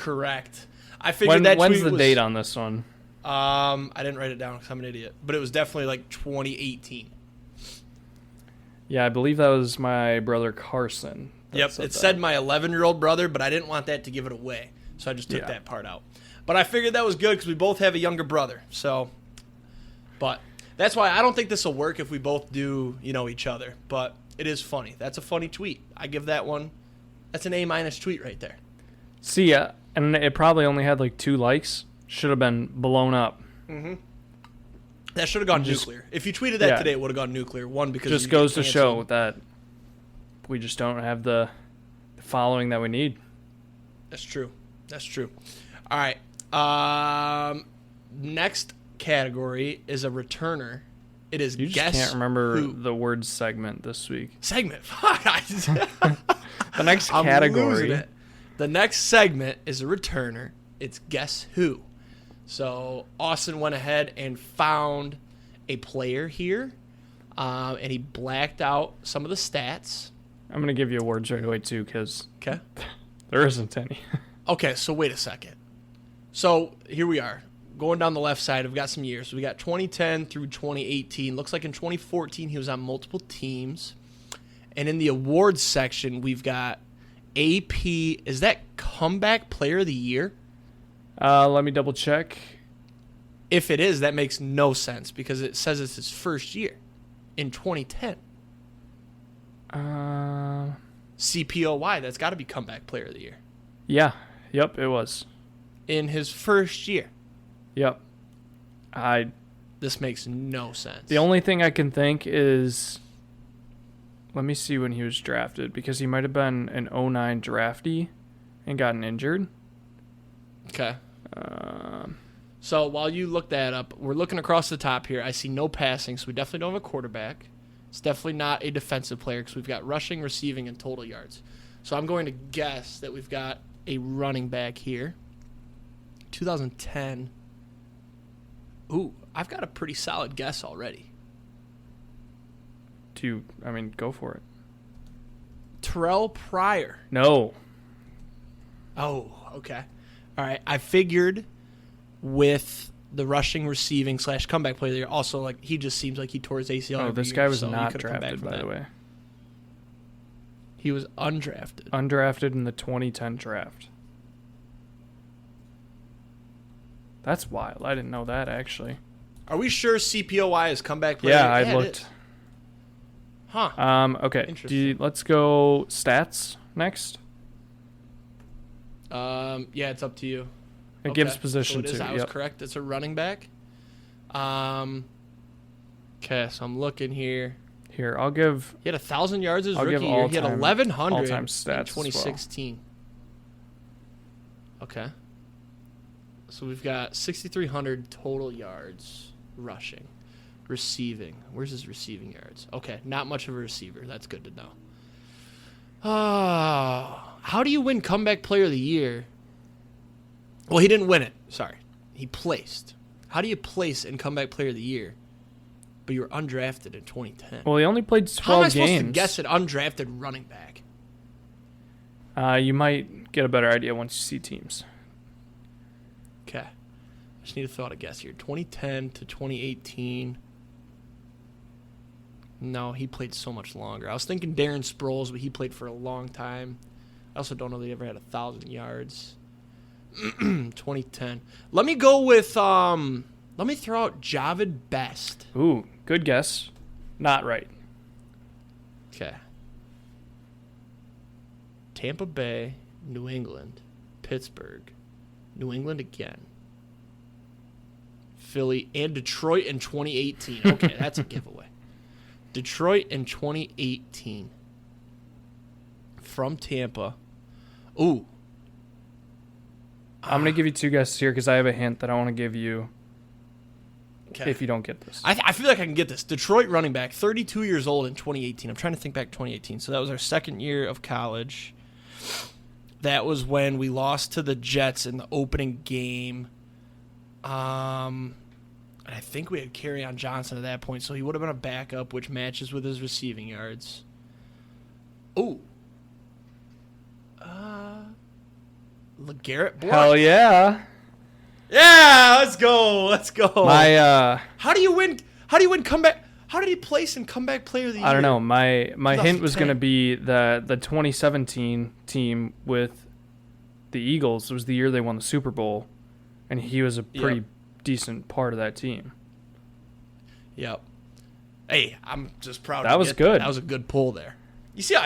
I figured when's the date on this one? I didn't write it down because I'm an idiot, but it was definitely like 2018. Yeah, I believe that was my brother Carson. Yep, it said my 11-year-old brother, but I didn't want that to give it away, so I just took that part out. But I figured that was good because we both have a younger brother. So, but that's why I don't think this will work if we both do, each other. But it is funny. That's a funny tweet. I give that one. That's an A- tweet right there. See, and it probably only had like 2 likes. Should have been blown up. Mm-hmm. That should have gone nuclear. If you tweeted that today, it would have gone nuclear. One, because just goes to show that we just don't have the following that we need. That's true. All right. Next category is a returner. It is you just can't remember the word segment this week. Segment. Fuck. The next category. The next segment is a returner. It's guess who. So Austin went ahead and found a player here, and he blacked out some of the stats. I'm going to give you a word straight away, too, because okay. There isn't any. Okay, so wait a second. So here we are. Going down the left side, we've got some years. So we got 2010 through 2018. Looks like in 2014 he was on multiple teams. And in the awards section, we've got AP. Is that comeback player of the year? Let me double check. If it is, that makes no sense because it says it's his first year in 2010. CPOY, that's got to be comeback player of the year. Yeah. Yep, it was. In his first year. Yep. This makes no sense. The only thing I can think is, let me see when he was drafted, because he might have been an 09 draftee and gotten injured. Okay. So while you look that up, we're looking across the top here. I see no passing, so we definitely don't have a quarterback. It's definitely not a defensive player because we've got rushing, receiving, and total yards. So I'm going to guess that we've got a running back here. 2010. Ooh, I've got a pretty solid guess already. Go for it. Terrell Pryor. No. Oh, Okay. All right. I figured with the rushing, receiving / comeback player, there also like he just seems like he tore his ACL. Oh, every this year, guy was so not he could've come back drafted, from by that. the way. He was undrafted. Undrafted in the 2010 draft. That's wild. I didn't know that, actually. Are we sure CPOY is comeback player? Yeah, I it looked. is. Huh. Okay. Interesting. Let's go stats next. Yeah, it's up to you. It gives position so it is, too. I was correct. It's a running back. Okay, so I'm looking here. Here, I'll give. He had 1,000 yards his I'll give rookie year. He had all-time- 1,100 all-time in stats as well. 2016. Okay. So we've got 6,300 total yards rushing. Receiving. Where's his receiving yards? Okay, not much of a receiver. That's good to know. How do you win comeback player of the year? Well, he didn't win it. Sorry. He placed. How do you place in comeback player of the year? But you were undrafted in 2010. Well, he only played 12 How am I supposed games. to guess an undrafted running back? You might get a better idea once you see teams. Okay. I just need to throw out a guess here. 2010 to 2018. No, he played so much longer. I was thinking Darren Sproles, but he played for a long time. I also don't know that he ever had 1,000 yards. 2010. Let me go with, let me throw out Javid Best. Ooh, good guess. Not right. Okay. Tampa Bay, New England, Pittsburgh, New England again, Philly, and Detroit in 2018. Okay, that's a giveaway. Detroit in 2018. From Tampa. Ooh. I'm going to give you two guesses here because I have a hint that I want to give you Okay. if you don't get this. I feel like I can get this. Detroit running back, 32 years old in 2018. I'm trying to think back to 2018. So that was our second year of college. That was when we lost to the Jets in the opening game. And I think we had Kerryon Johnson at that point, so he would have been a backup, which matches with his receiving yards. Ooh. LeGarrette Blount. Hell yeah. Yeah, let's go. Let's go. My How do you win comeback? How did he place in comeback player of the year? I don't know. My hint was 2010. going to be the 2017 team with the Eagles. It was the year they won the Super Bowl, and he was a pretty decent part of that team. Yep. Hey, I'm just proud. That was good. That was a good pull there. You see how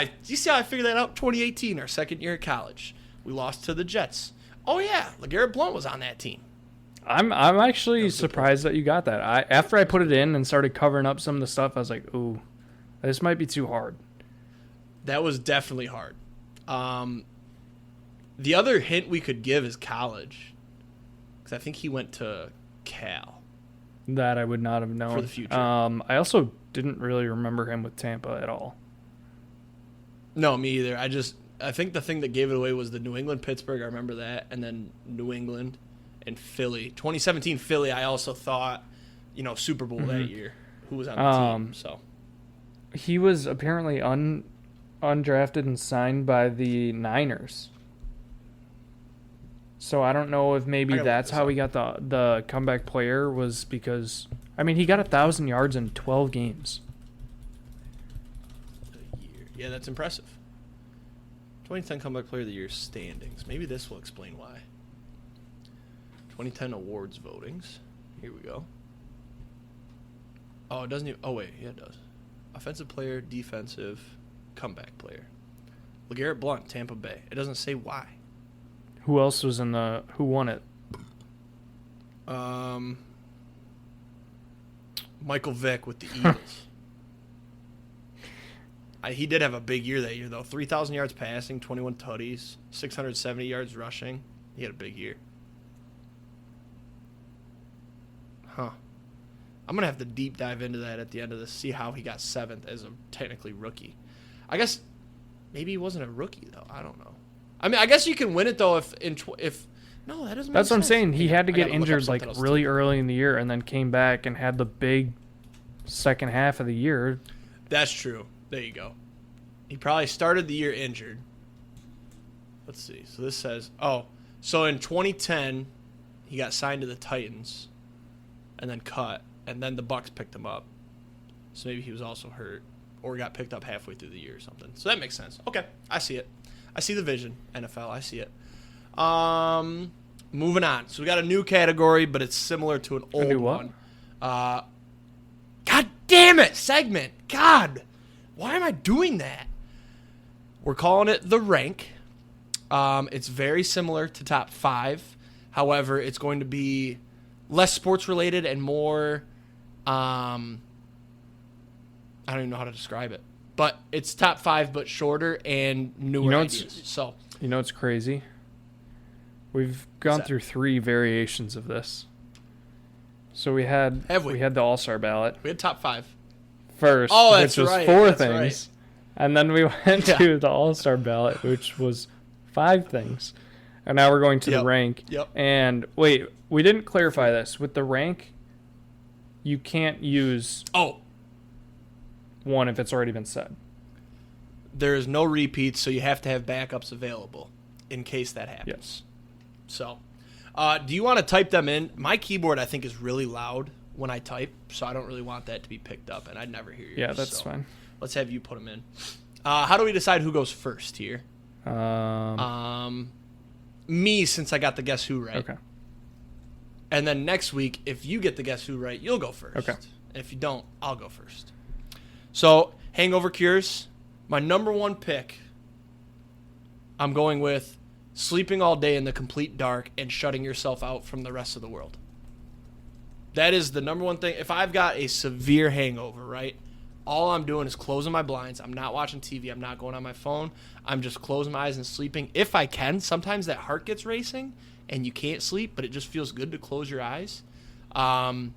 I figured that out? 2018, our second year of college, we lost to the Jets. Oh yeah, LeGarrette Blount was on that team. I'm actually surprised that you got that. After I put it in and started covering up some of the stuff, I was like, ooh, this might be too hard. That was definitely hard. The other hint we could give is college, because I think he went to Cal. That I would not have known. For the future. I also didn't really remember him with Tampa at all. No, me either. I think the thing that gave it away was the New England Pittsburgh. I remember that, and then New England and Philly. 2017 Philly. I also thought, Super Bowl that year. Who was on the team? So he was apparently undrafted and signed by the Niners. So I don't know if maybe that's how he got the comeback player, was because he got 1,000 yards in 12 games. Yeah, that's impressive. 2010 Comeback Player of the Year standings. Maybe this will explain why. 2010 awards votings. Here we go. Oh, it doesn't even... Oh, wait. Yeah, it does. Offensive player, defensive, comeback player. LeGarrette Blount, Tampa Bay. It doesn't say why. Who else was who won it? Michael Vick with the Eagles. He did have a big year that year, though. 3,000 yards passing, 21 tutties, 670 yards rushing. He had a big year. Huh. I'm going to have to deep dive into that at the end of this, see how he got 7th as a technically rookie. I guess maybe he wasn't a rookie, though. I don't know. I guess you can win it, though, if no, that doesn't make sense. That's what I'm saying. He had to get injured really too. early in the year and then came back and had the big second half of the year. That's true. There you go. He probably started the year injured. Let's see. So this says, So in 2010, he got signed to the Titans and then cut, and then the Bucks picked him up. So maybe he was also hurt or got picked up halfway through the year or something. So that makes sense. Okay, I see it. I see the vision, NFL. I see it. Moving on. So we got a new category, but it's similar to an old one. God damn it, segment. God, why am I doing that? We're calling it the rank. It's very similar to top 5. However, it's going to be less sports related and more, I don't even know how to describe it, but it's top 5, but shorter and newer ideas. So, you know, it's crazy. We've gone through 3 variations of this. So we had the All-Star ballot. We had top 5 first, which was 4 things. Right. And then we went to the All-Star ballot, which was 5 things. And now we're going to the rank. Yep. And wait, we didn't clarify this. With the rank, you can't use one if it's already been said. There is no repeats, so you have to have backups available in case that happens. Yes. So, do you want to type them in? My keyboard, I think, is really loud when I type, so I don't really want that to be picked up, and I'd never hear yours. Yeah, that's fine. Let's have you put them in. How do we decide who goes first here? Me, since I got the Guess Who right. Okay. And then next week, if you get the Guess Who right, you'll go first. Okay. And if you don't, I'll go first. So, hangover cures. My number 1 pick, I'm going with sleeping all day in the complete dark and shutting yourself out from the rest of the world. That is the number 1 thing. If I've got a severe hangover, right, all I'm doing is closing my blinds. I'm not watching TV. I'm not going on my phone. I'm just closing my eyes and sleeping. If I can, sometimes that heart gets racing and you can't sleep, but it just feels good to close your eyes. And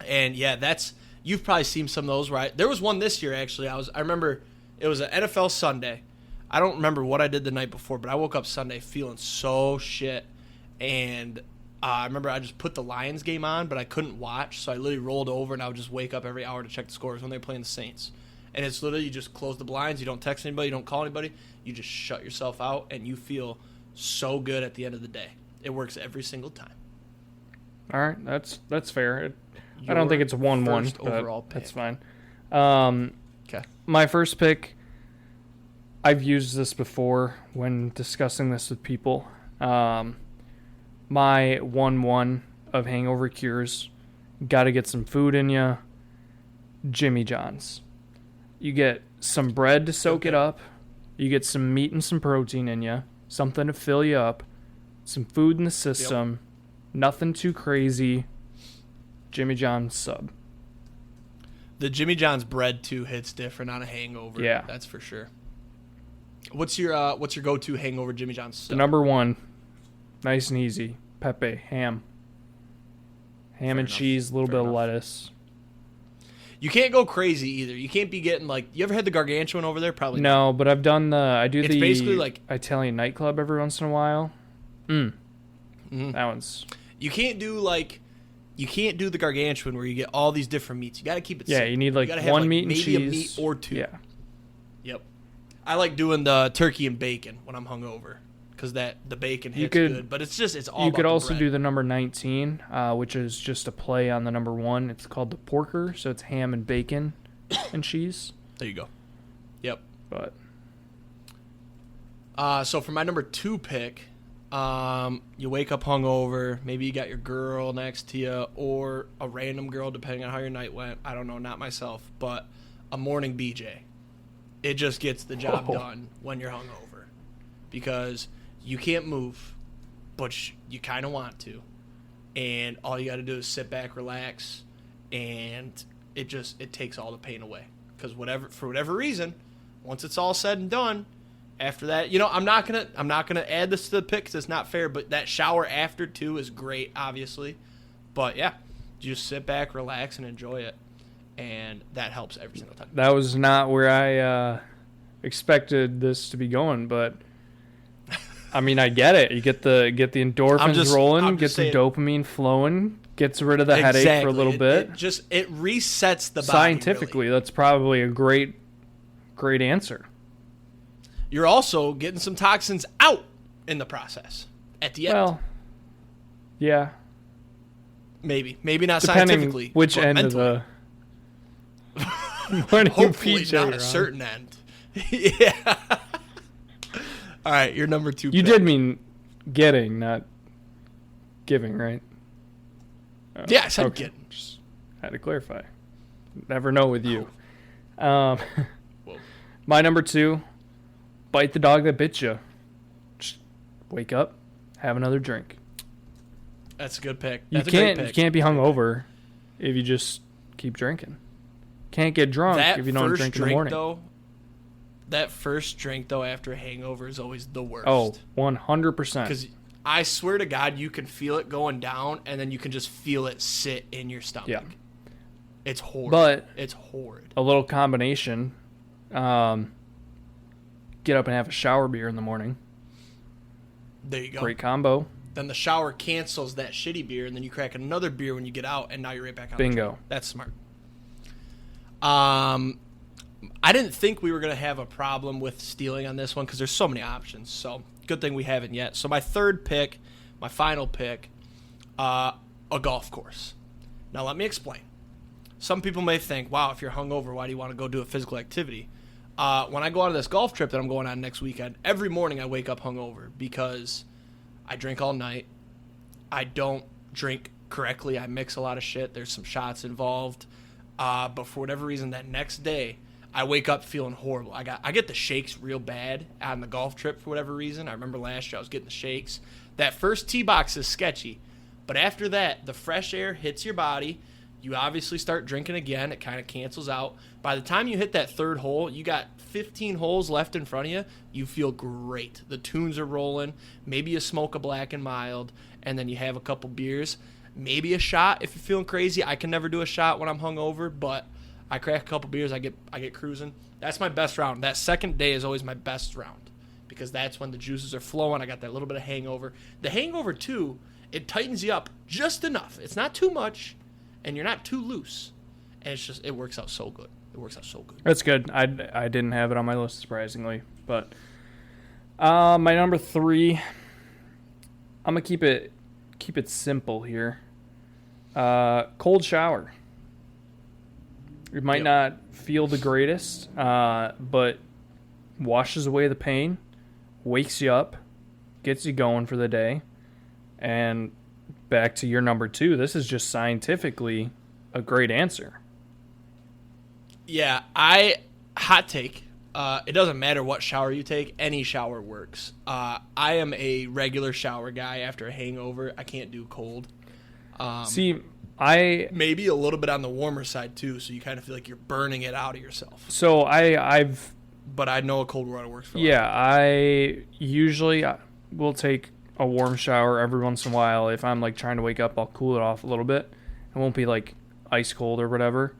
yeah, you've probably seen some of those, right? There was one this year, actually. I remember it was an NFL Sunday. I don't remember what I did the night before, but I woke up Sunday feeling so shit. And I remember I just put the Lions game on, but I couldn't watch, so I literally rolled over, and I would just wake up every hour to check the scores when they were playing the Saints. And it's literally you just close the blinds, you don't text anybody, you don't call anybody, you just shut yourself out, and you feel so good at the end of the day. It works every single time. All right, that's fair. I don't think it's 1-1, but overall pick. That's fine. Okay. My first pick, I've used this before when discussing this with people. My 1-1 of hangover cures, got to get some food in you, Jimmy John's. You get some bread to soak it up. You get some meat and some protein in you, something to fill you up, some food in the system, nothing too crazy. Jimmy John's sub. The Jimmy John's bread too hits different on a hangover. Yeah, that's for sure. What's your go-to hangover Jimmy John's sub? The number 1, nice and easy, Pepe ham and cheese, a little bit of lettuce. You can't go crazy either. You can't be getting you ever had the gargantuan over there? Probably no, but I've done it's the basically like Italian nightclub every once in a while. Mm-hmm. That one's. You can't do the gargantuan where you get all these different meats. You got to keep it simple. Yeah, you need one meat and cheese. Maybe a meat or 2. Yeah. Yep. I like doing the turkey and bacon when I'm hungover because the bacon hits good. But it's all. You could also bread. do the number 19, which is just a play on the number 1. It's called the porker, so it's ham and bacon and cheese. There you go. Yep. But. So for my number 2 pick. You wake up hungover, maybe you got your girl next to you or a random girl depending on how your night went. I don't know, not myself, but a morning BJ. It just gets the job done when you're hungover because you can't move, but you kind of want to. And all you got to do is sit back, relax, and it takes all the pain away because for whatever reason, once it's all said and done, after that, I'm not gonna add this to the pick because it's not fair. But that shower after too is great, obviously. But yeah, just sit back, relax, and enjoy it, and that helps every single time. That was not where I expected this to be going, but I mean, I get it. You get the endorphins rolling, get the dopamine flowing, gets rid of the headache for a little bit. It resets the body. Scientifically, really. That's probably a great answer. You're also getting some toxins out in the process. at the end. Well, yeah. Maybe not Depending scientifically. which but end mentally. of the morning Hopefully pizza not you're a on. certain end. Yeah. All right, your number 2 You pick. did mean getting, not giving, right? Yeah, I said okay. getting. Just had to clarify. Never know with you. Whoa. My number 2, bite the dog that bit you. Just wake up, have another drink. That's a good pick. You That's a great pick. You can't be hungover if you just keep drinking. Can't get drunk That if you don't first drink in the morning. Though, that first drink, though, after a hangover is always the worst. Oh, 100%. Because I swear to God, you can feel it going down, and then you can just feel it sit in your stomach. Yeah. It's horrid. But it's horrid. a little combination. Get up and have a shower beer in the morning. There you go. Great combo. Then the shower cancels that shitty beer, and then you crack another beer when you get out, and now you're right back on. Bingo. The train. That's smart. I didn't think we were going to have a problem with stealing on this one because there's so many options. So good thing we haven't yet. So my third pick, my final pick, a golf course. Now let me explain. Some people may think, wow, if you're hungover, why do you want to go do a physical activity? When I go on this golf trip that I'm going on next weekend, every morning I wake up hungover because I drink all night. I don't drink correctly. I mix a lot of shit. There's some shots involved. But for whatever reason, that next day, I wake up feeling horrible. I get the shakes real bad on the golf trip for whatever reason. I remember last year I was getting the shakes. That first tee box is sketchy. But after that, the fresh air hits your body. You obviously start drinking again. It kind of cancels out. By the time you hit that third hole, you got 15 holes left in front of you. You feel great. The tunes are rolling. Maybe you smoke a black and mild, and then you have a couple beers. Maybe a shot if you're feeling crazy. I can never do a shot when I'm hungover, but I crack a couple beers. I get cruising. That's my best round. That second day is always my best round because that's when the juices are flowing. I got that little bit of hangover. The hangover, too, it tightens you up just enough. It's not too much, and you're not too loose. And it's just, it works out so good. It works out so good. That's good. I didn't have it on my list, surprisingly. But my number 3, I'm going to keep it simple here. Cold shower. It might not feel the greatest, but washes away the pain, wakes you up, gets you going for the day. And back to your number 2, this is just scientifically a great answer. Yeah, hot take. It doesn't matter what shower you take. Any shower works. I am a regular shower guy after a hangover. I can't do cold. See, I maybe a little bit on the warmer side too, so you kind of feel like you're burning it out of yourself. So I've. But I know a cold water works for. Yeah, I usually will take a warm shower every once in a while. If I'm like trying to wake up, I'll cool it off a little bit. It won't be like ice cold or whatever.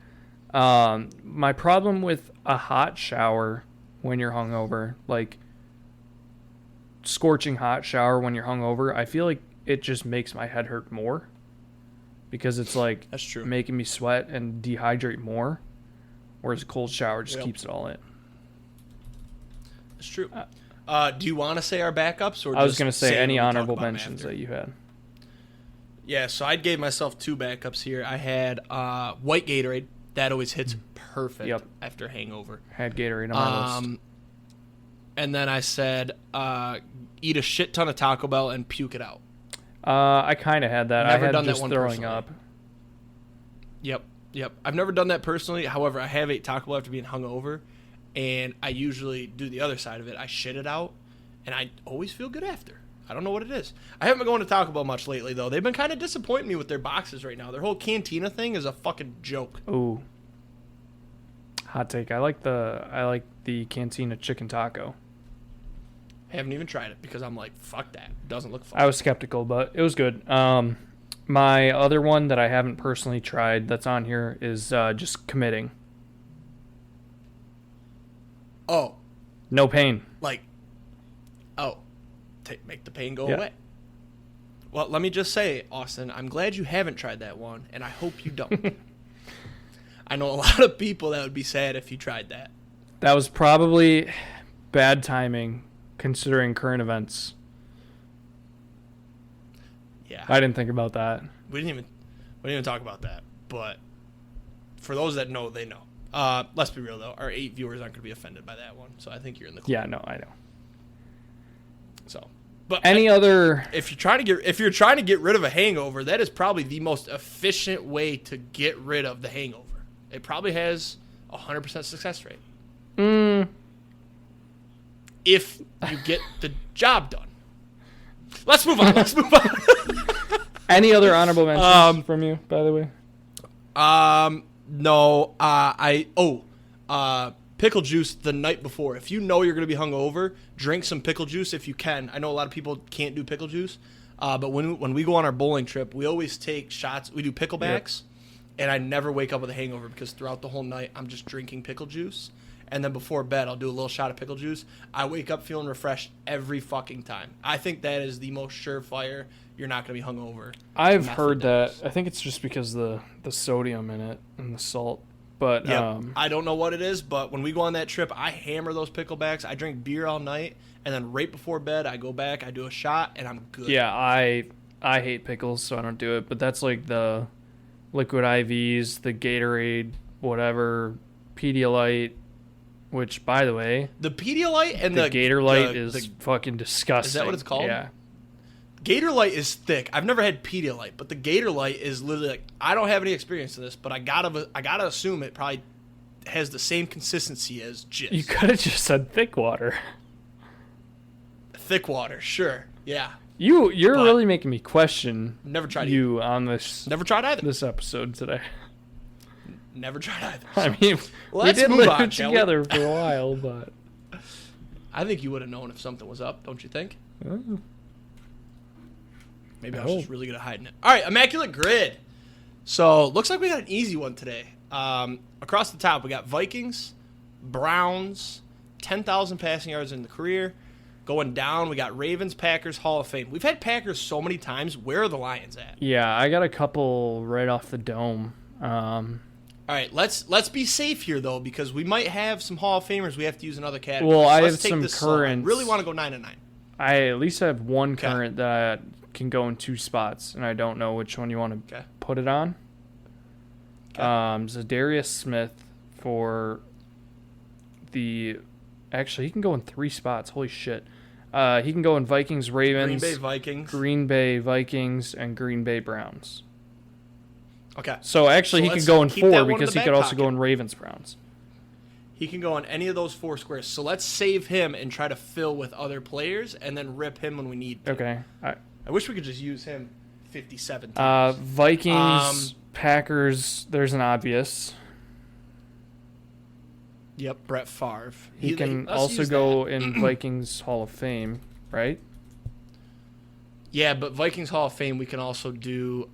My problem with a hot shower when you're hungover, like scorching hot shower when you're hungover, I feel like it just makes my head hurt more because it's like that's true, making me sweat and dehydrate more, whereas a cold shower just keeps it all in. That's true. Do you want to say our backups? Or I was going to say any honorable mentions that you had. Yeah, so I gave myself 2 backups here. I had white Gatorade. That always hits perfect after hangover. Had Gatorade on my list. And then I said eat a shit ton of Taco Bell and puke it out. I kind of had that. Never I had done just that one throwing personally. up. Yep. I've never done that personally. However, I have ate Taco Bell after being hungover, and I usually do the other side of it. I shit it out, and I always feel good after. I don't know what it is. I haven't been going to Taco Bell much lately, though. They've been kind of disappointing me with their boxes right now. Their whole Cantina thing is a fucking joke. Ooh. Hot take. I like the Cantina chicken taco. I haven't even tried it because I'm like, fuck that. It doesn't look fun. I was skeptical, but it was good. My other one that I haven't personally tried that's on here is just committing. Oh. No pain. Make the pain go away. Well, let me just say, Austin, I'm glad you haven't tried that one, and I hope you don't. I know a lot of people that would be sad if you tried that. That was probably bad timing, considering current events. Yeah. I didn't think about that. We didn't even talk about that. But for those that know, they know. Let's be real though. Our 8 viewers aren't going to be offended by that one. So I think you're in the clear. Yeah, no, I know. So, but other? If you're trying to get rid of a hangover, that is probably the most efficient way to get rid of the hangover. It probably has 100% success rate. If you get the job done. Let's move on. Any other honorable mentions from you, by the way? No. Pickle juice the night before. If you know you're going to be hungover, drink some pickle juice if you can. I know a lot of people can't do pickle juice, but when we go on our bowling trip, we always take shots. We do picklebacks, and I never wake up with a hangover because throughout the whole night I'm just drinking pickle juice. And then before bed, I'll do a little shot of pickle juice. I wake up feeling refreshed every fucking time. I think that is the most surefire. You're not going to be hungover. I've heard that. I think it's just because the sodium in it and the salt. But I don't know what it is, but when we go on that trip, I hammer those picklebacks. I drink beer all night, and then right before bed, I go back, I do a shot, and I'm good. Yeah, I hate pickles, so I don't do it. But that's like the liquid IVs, the Gatorade, whatever, Pedialyte. Which, by the way, the Pedialyte and the Gatorlyte is fucking disgusting. Is that what it's called? Yeah. Gatorlyte is thick. I've never had Pedialyte, but the Gatorlyte is literally like, I don't have any experience in this, but I gotta assume it probably has the same consistency as Jizz. You could have just said thick water. Thick water, sure, yeah. You're really making me question. Never tried you on this. Never tried either. This episode today. Never tried either. So. I mean, we did live together for a while, but I think you would have known if something was up, don't you think? Maybe I was just really good at hiding it. All right, immaculate grid. So looks like we got an easy one today. Across the top, we got Vikings, Browns, 10,000 passing yards in the career. Going down, we got Ravens, Packers, Hall of Fame. We've had Packers so many times. Where are the Lions at? Yeah, I got a couple right off the dome. All right, let's be safe here though, because we might have some Hall of Famers we have to use in other categories. Well, I let's have some current. I really want to go 9-9. I at least have one current that can go in 2 spots, and I don't know which one you want to put it on. Zadarius Smith for the. Actually, he can go in 3 spots. Holy shit! He can go in Vikings, Ravens, Green Bay Vikings, and Green Bay Browns. Okay. So actually, he could go in 4 because he could also go in Ravens, Browns. He can go in any of those 4 squares. So let's save him and try to fill with other players, and then rip him when we need to. Okay. I wish we could just use him 57 times. Vikings, Packers. There's an obvious. Yep, Brett Favre. He can also go in Vikings Hall of Fame, right? Yeah, but Vikings Hall of Fame, we can also do.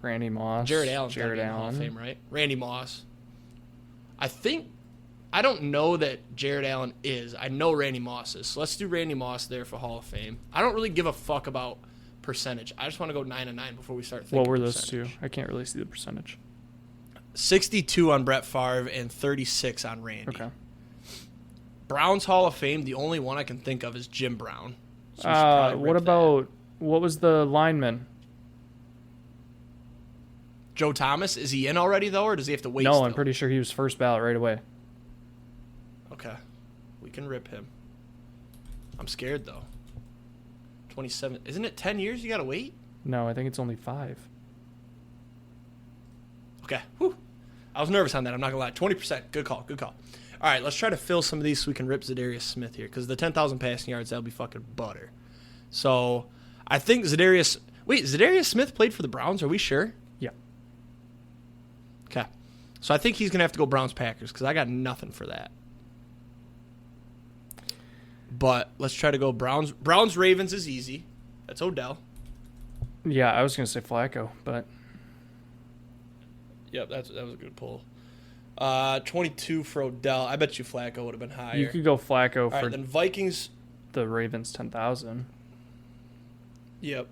Randy Moss. Jared Allen. Hall of Fame, right? Randy Moss. I don't know that Jared Allen is. I know Randy Moss is. So let's do Randy Moss there for Hall of Fame. I don't really give a fuck about percentage. I just want to go 9-9 before we start thinking. What were those two? I can't really see the percentage. 62 on Brett Favre and 36 on Randy. Okay. Browns Hall of Fame, the only one I can think of is Jim Brown. So what was the lineman? Joe Thomas, is he in already, though, or does he have to wait? No, I'm pretty sure he was first ballot right away. Okay. We can rip him. I'm scared, though. 27. Isn't it 10 years you got to wait? No, I think it's only 5. Okay. Whew. I was nervous on that. I'm not going to lie. 20%. Good call. All right, let's try to fill some of these so we can rip Zadarius Smith here, because the 10,000 passing yards, that'll be fucking butter. So, I think Zadarius Smith played for the Browns. Are we sure? Yeah. Okay. So I think he's going to have to go Browns-Packers because I got nothing for that. But let's try to go Browns. Browns-Ravens is easy. That's Odell. Yeah, I was going to say Flacco, but... Yep, that was a good pull. 22 for Odell. I bet you Flacco would have been higher. You could go Flacco for then Vikings. The Ravens 10,000. Yep.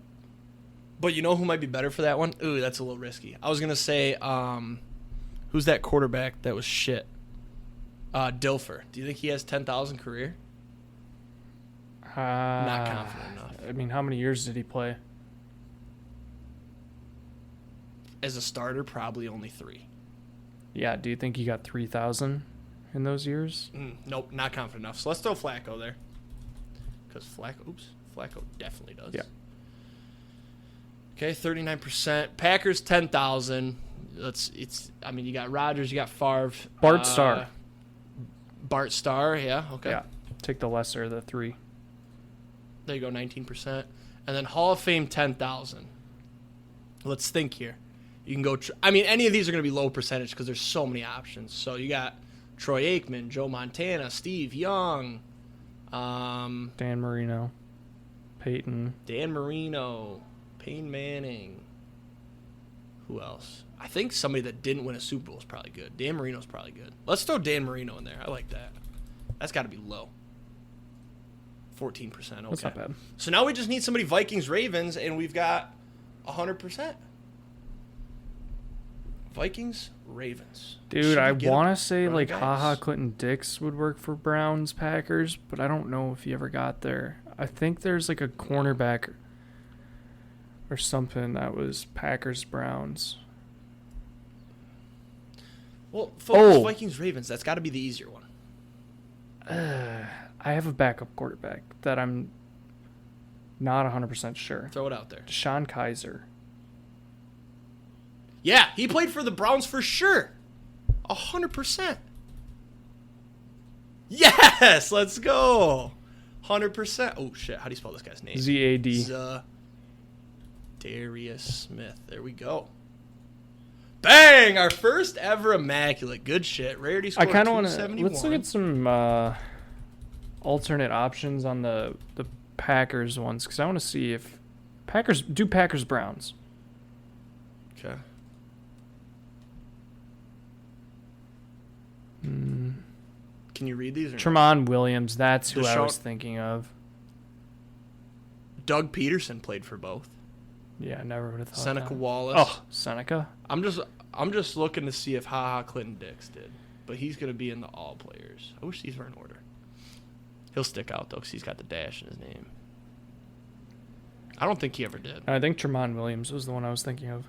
But you know who might be better for that one? Ooh, that's a little risky. I was going to say, who's that quarterback that was shit? Dilfer. Do you think he has 10,000 career? Not confident enough. I mean, how many years did he play? As a starter, probably only 3. Yeah, do you think he got 3,000 in those years? Nope, not confident enough. So let's throw Flacco there. Because Flacco definitely does. Yeah. Okay, 39%. Packers 10,000. You got Rodgers, you got Favre. Bart Starr. Bart Starr, yeah, okay. Yeah, take the lesser of the 3. There you go, 19%. And then Hall of Fame 10,000. Let's think here. You can go. Any of these are going to be low percentage because there's so many options. So you got Troy Aikman, Joe Montana, Steve Young, Dan Marino, Peyton Manning. Who else? I think somebody that didn't win a Super Bowl is probably good. Dan Marino's probably good. Let's throw Dan Marino in there. I like that. That's got to be low. 14%. Okay. That's not bad. So now we just need somebody Vikings, Ravens, and we've got 100%. Vikings, Ravens. Dude, I want to say running HaHa backs? Clinton Dix would work for Browns, Packers, but I don't know if he ever got there. I think there's a cornerback or something that was Packers, Browns. Well, folks, Vikings, Ravens, that's got to be the easier one. I have a backup quarterback that I'm not 100% sure. Throw it out there. Deshaun Kaiser. Yeah, he played for the Browns for sure. 100%. Yes, let's go. 100%. Oh, shit. How do you spell this guy's name? Z-A-D. Darius Smith. There we go. Bang! Our first ever immaculate. Good shit. Rarity score I kind of want to... 271. Let's look at some alternate options on the Packers ones, because I want to see if... Packers-Browns. Okay. Can you read these? Or Tremont Williams, that's who I Deshaun- was thinking of. Doug Peterson played for both. Yeah, I never would have thought Seneca that. Wallace. Oh, Seneca? I'm just looking to see if HaHa Clinton Dix did, but he's gonna be in the all players. I wish these were in order. He'll stick out though, because he's got the dash in his name. I don't think he ever did. I think Tremont Williams was the one I was thinking of.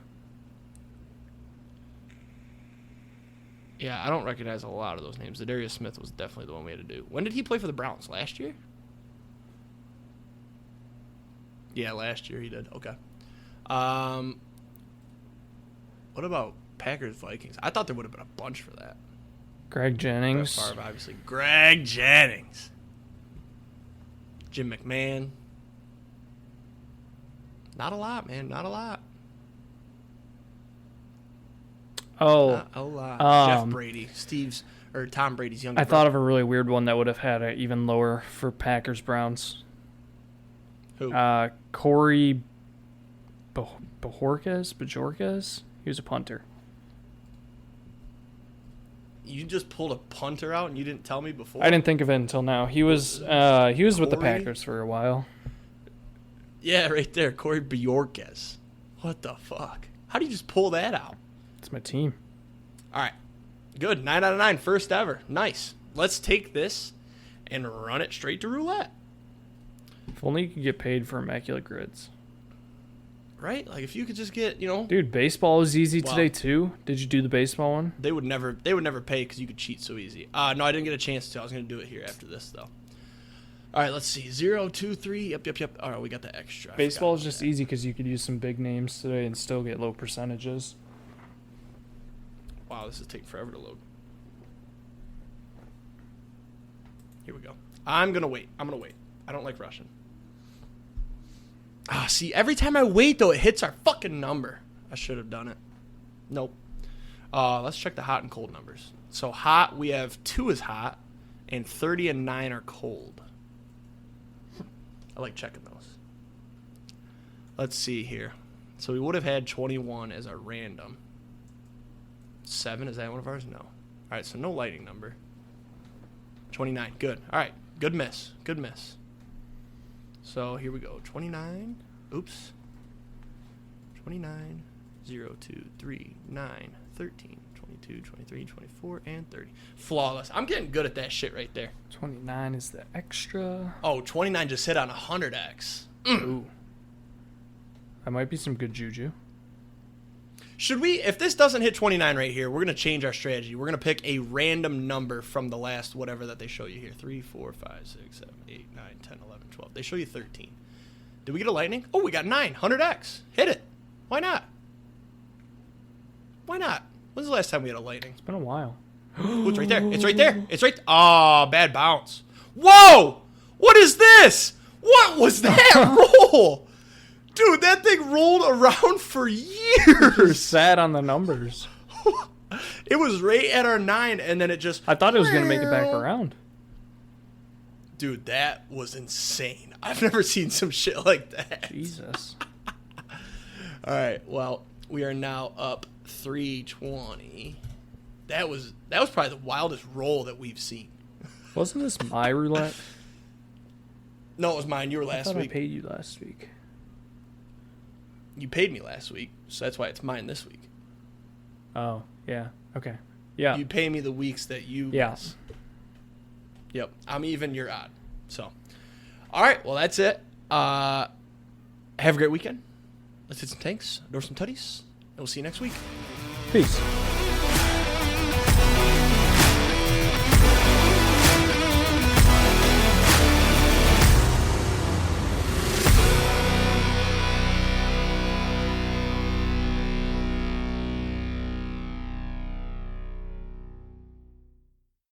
Yeah, I don't recognize a lot of those names. The Darius Smith was definitely the one we had to do. When did he play for the Browns? Last year? Yeah, last year he did. Okay. What about Packers Vikings? I thought there would have been a bunch for that. Greg Jennings. Brett Favre, obviously. Greg Jennings. Jim McMahon. Not a lot, man. Not a lot. Oh, Not a lot. Jeff Brady. Tom Brady's younger I thought of a really weird one that would have had an even lower for Packers Browns. Who? Corey Bajorquez? He was a punter. You just pulled a punter out and you didn't tell me before? I didn't think of it until now. He was with the Corey? Packers for a while. Yeah, right there. Corey Bajorquez. What the fuck? How do you just pull that out? It's my team. All right. Good. 9 out of 9. First ever. Nice. Let's take this and run it straight to roulette. If only you could get paid for immaculate grids. Right? Like if you could just get, Dude, baseball is easy Wow. today too. Did you do the baseball one? They would never pay because you could cheat so easy. No, I didn't get a chance to. I was going to do it here after this, though. All right, let's see. 0, 2, 3. Yep. All right, we got the extra. Baseball is just easy because you could use some big names today and still get low percentages. Wow, this is taking forever to load. Here we go. I'm going to wait. I don't like rushing. See, every time I wait, though, it hits our fucking number. I should have done it. Nope. Let's check the hot and cold numbers. So hot, we have 2 is hot, and 30 and 9 are cold. I like checking those. Let's see here. So we would have had 21 as our random. 7, is that one of ours? No. All right, so no lighting number. 29, good. All right, good miss. So here we go. 29. Oops. 29, 0, 2, 3, 9, 13, 22, 23, 24, and 30. Flawless. I'm getting good at that shit right there. 29 is the extra. Oh, 29 just hit on 100x. Ooh. That might be some good juju. Should we, if this doesn't hit 29 right here, we're going to change our strategy. We're going to pick a random number from the last whatever that they show you here. 3, 4, 5, 6, 7, 8, 9, 10, 11, 12. They show you 13. Did we get a lightning? Oh, we got 9. 100x. Hit it. Why not? Why not? When's the last time we had a lightning? It's been a while. Oh, it's right there. It's right there. It's right. Oh, bad bounce. Whoa! What is this? What was that roll? Dude, that thing rolled around for years. Sad on the numbers. It was right at our 9, and then it just... I thought it was going to make it back around. Dude, that was insane. I've never seen some shit like that. Jesus. All right, well, we are now up 320. That was probably the wildest roll that we've seen. Wasn't this my roulette? No, it was mine. You were I last thought week. I paid you last week. You paid me last week, so that's why it's mine this week. Oh, yeah. Okay. Yeah. You pay me the weeks that you miss. Yep. I'm even, you're odd. So, all right. Well, that's it. Have a great weekend. Let's hit some tanks, door some tutties, and we'll see you next week. Peace.